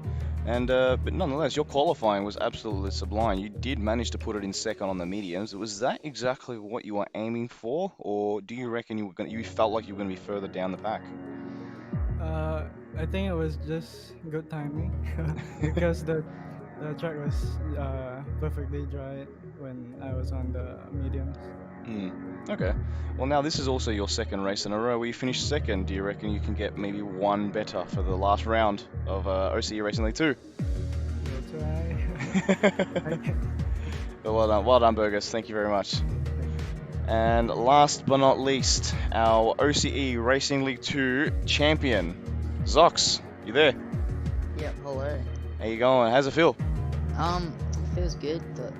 And but nonetheless, your qualifying was absolutely sublime. You did manage to put it in second on the mediums. Was that exactly what you were aiming for, or do you reckon you felt like you were going to be further down the pack? I think it was just good timing because the track was perfectly dry when I was on the mediums. Okay. Well, now this is also your second race in a row where you finished second. Do you reckon you can get maybe one better for the last round of OCE Racing League 2? We'll try. But well done, Burgers. Thank you very much. And last but not least, our OCE Racing League 2 champion, Zox. You there? Yep, hello. How you going? How's it feel? It feels good, but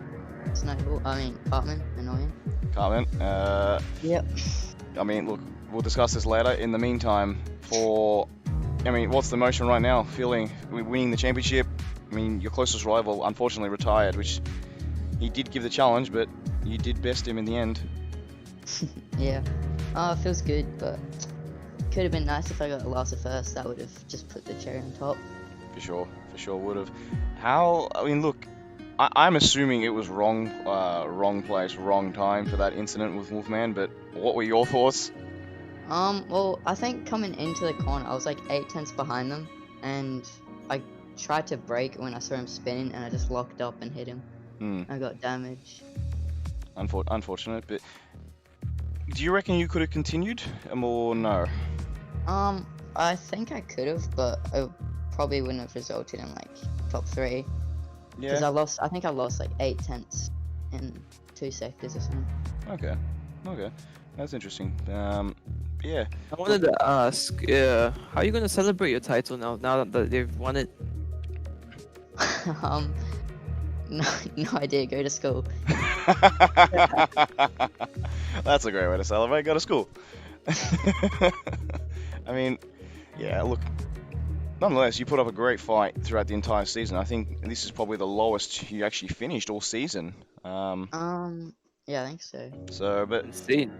it's Cartman, annoying. Carmen. Yep. I mean, look, we'll discuss this later. In the meantime, what's the emotion right now? Feeling winning the championship? I mean, your closest rival unfortunately retired, which he did give the challenge, but you did best him in the end. Yeah. It feels good, but could have been nice if I got last at first. That would have just put the cherry on top. For sure would have. I mean, look, I'm assuming it was wrong place, wrong time for that incident with Wolfman, but what were your thoughts? Well, I think coming into the corner, I was like 8/10 behind them, and I tried to brake when I saw him spinning, and I just locked up and hit him. I got damaged. Unfortunate, but do you reckon you could have continued, or no? I think I could have, but I probably wouldn't have resulted in like top 3. Because Yeah. I think I lost like 8/10 in 2 sectors or something. Okay. That's interesting. Yeah. I wanted to ask, how are you gonna celebrate your title now that they've won it? No idea. Go to school. That's a great way to celebrate. Go to school. I mean, yeah, look, nonetheless, you put up a great fight throughout the entire season. I think this is probably the lowest you actually finished all season. Yeah, I think so. So, but Insane.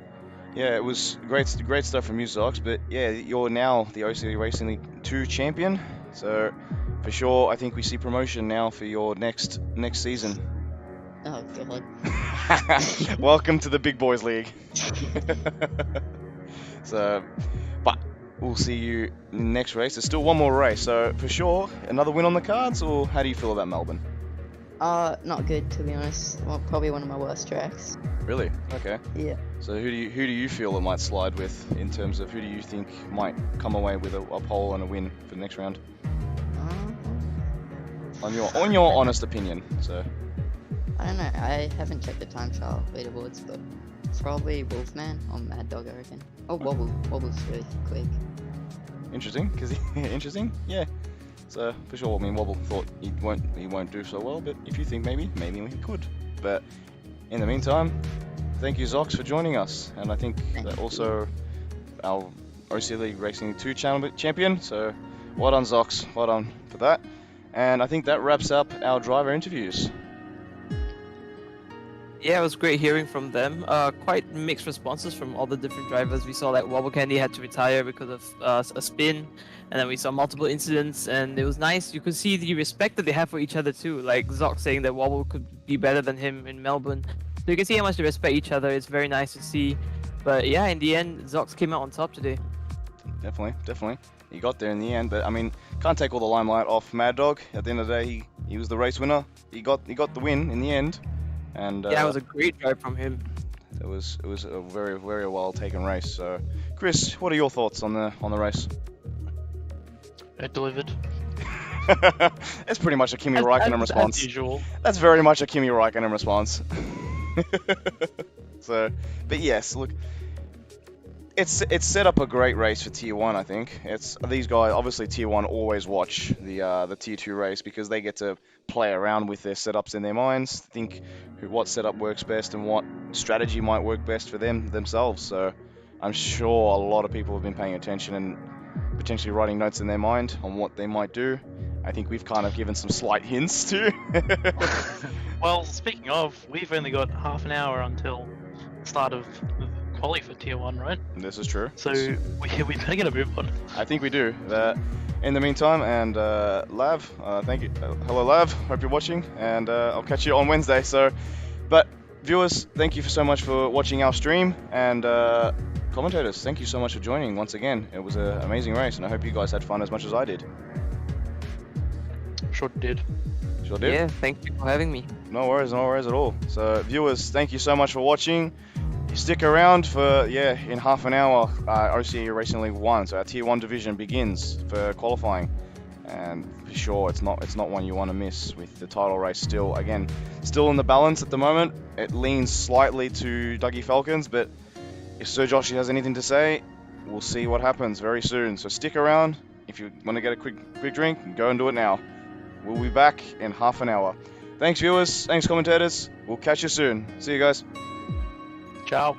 yeah, it was great stuff from you, Zox. But yeah, you're now the OCE Racing League 2 champion. So, for sure, I think we see promotion now for your next season. Oh god. Welcome to the Big Boys League. So, but we'll see you in the next race. There's still one more race, so for sure, another win on the cards, or how do you feel about Melbourne? Not good to be honest. Well, probably one of my worst tracks. Really? Okay. Yeah. So who do you feel it might slide with in terms of who do you think might come away with a pole and a win for the next round? On your honest opinion, so. I don't know. I haven't checked the time trial leaderboards, but probably Wolfman or Mad Dog, I reckon. Oh, Wobble. Wobble's really quick. Interesting, interesting, yeah. So for sure, I mean, Wobble thought he won't do so well, but if you think maybe he could. But in the meantime, thank you, Zox, for joining us, and I think that also our OCE League Racing 2 champion. So well done, Zox. Well done for that. And I think that wraps up our driver interviews. Yeah, it was great hearing from them. Quite mixed responses from all the different drivers. We saw like Wobble Candy had to retire because of a spin, and then we saw multiple incidents, and it was nice. You could see the respect that they have for each other too. Like Zoc saying that Wobble could be better than him in Melbourne. So you can see how much they respect each other. It's very nice to see. But yeah, in the end, Zox came out on top today. Definitely. He got there in the end, but I mean, can't take all the limelight off Mad Dog. At the end of the day, he was the race winner. He got the win in the end. And yeah, it was a great drive from him. It was a very well taken race. So, Chris, what are your thoughts on the race? It delivered. It's pretty much a Kimi Räikkönen response. As usual. That's very much a Kimi Räikkönen response. So, but yes, look, it's set up a great race for Tier 1, I think. It's these guys, obviously Tier 1 always watch the Tier 2 race because they get to play around with their setups in their minds, think what setup works best and what strategy might work best for themselves. So I'm sure a lot of people have been paying attention and potentially writing notes in their mind on what they might do. I think we've kind of given some slight hints too. Well, speaking of, we've only got half an hour until the start of the quali for Tier 1, right? This is true. So we better get a move on. I think we do. In the meantime, and Lav, thank you. Hello, Lav. Hope you're watching, and I'll catch you on Wednesday. But viewers, thank you so much for watching our stream, and commentators, thank you so much for joining once again. It was an amazing race, and I hope you guys had fun as much as I did. Sure did. Sure did. Yeah, thank you for having me. No worries at all. So viewers, thank you so much for watching. Stick around for, in half an hour, OCE Racing League 1, so our Tier 1 division begins for qualifying. And for sure, it's not one you want to miss, with the title race still in the balance at the moment. It leans slightly to Dougie Falcons, but if Sir Joshy has anything to say, we'll see what happens very soon. So stick around. If you want to get a quick drink, go and do it now. We'll be back in half an hour. Thanks viewers, thanks commentators. We'll catch you soon. See you guys. Ciao.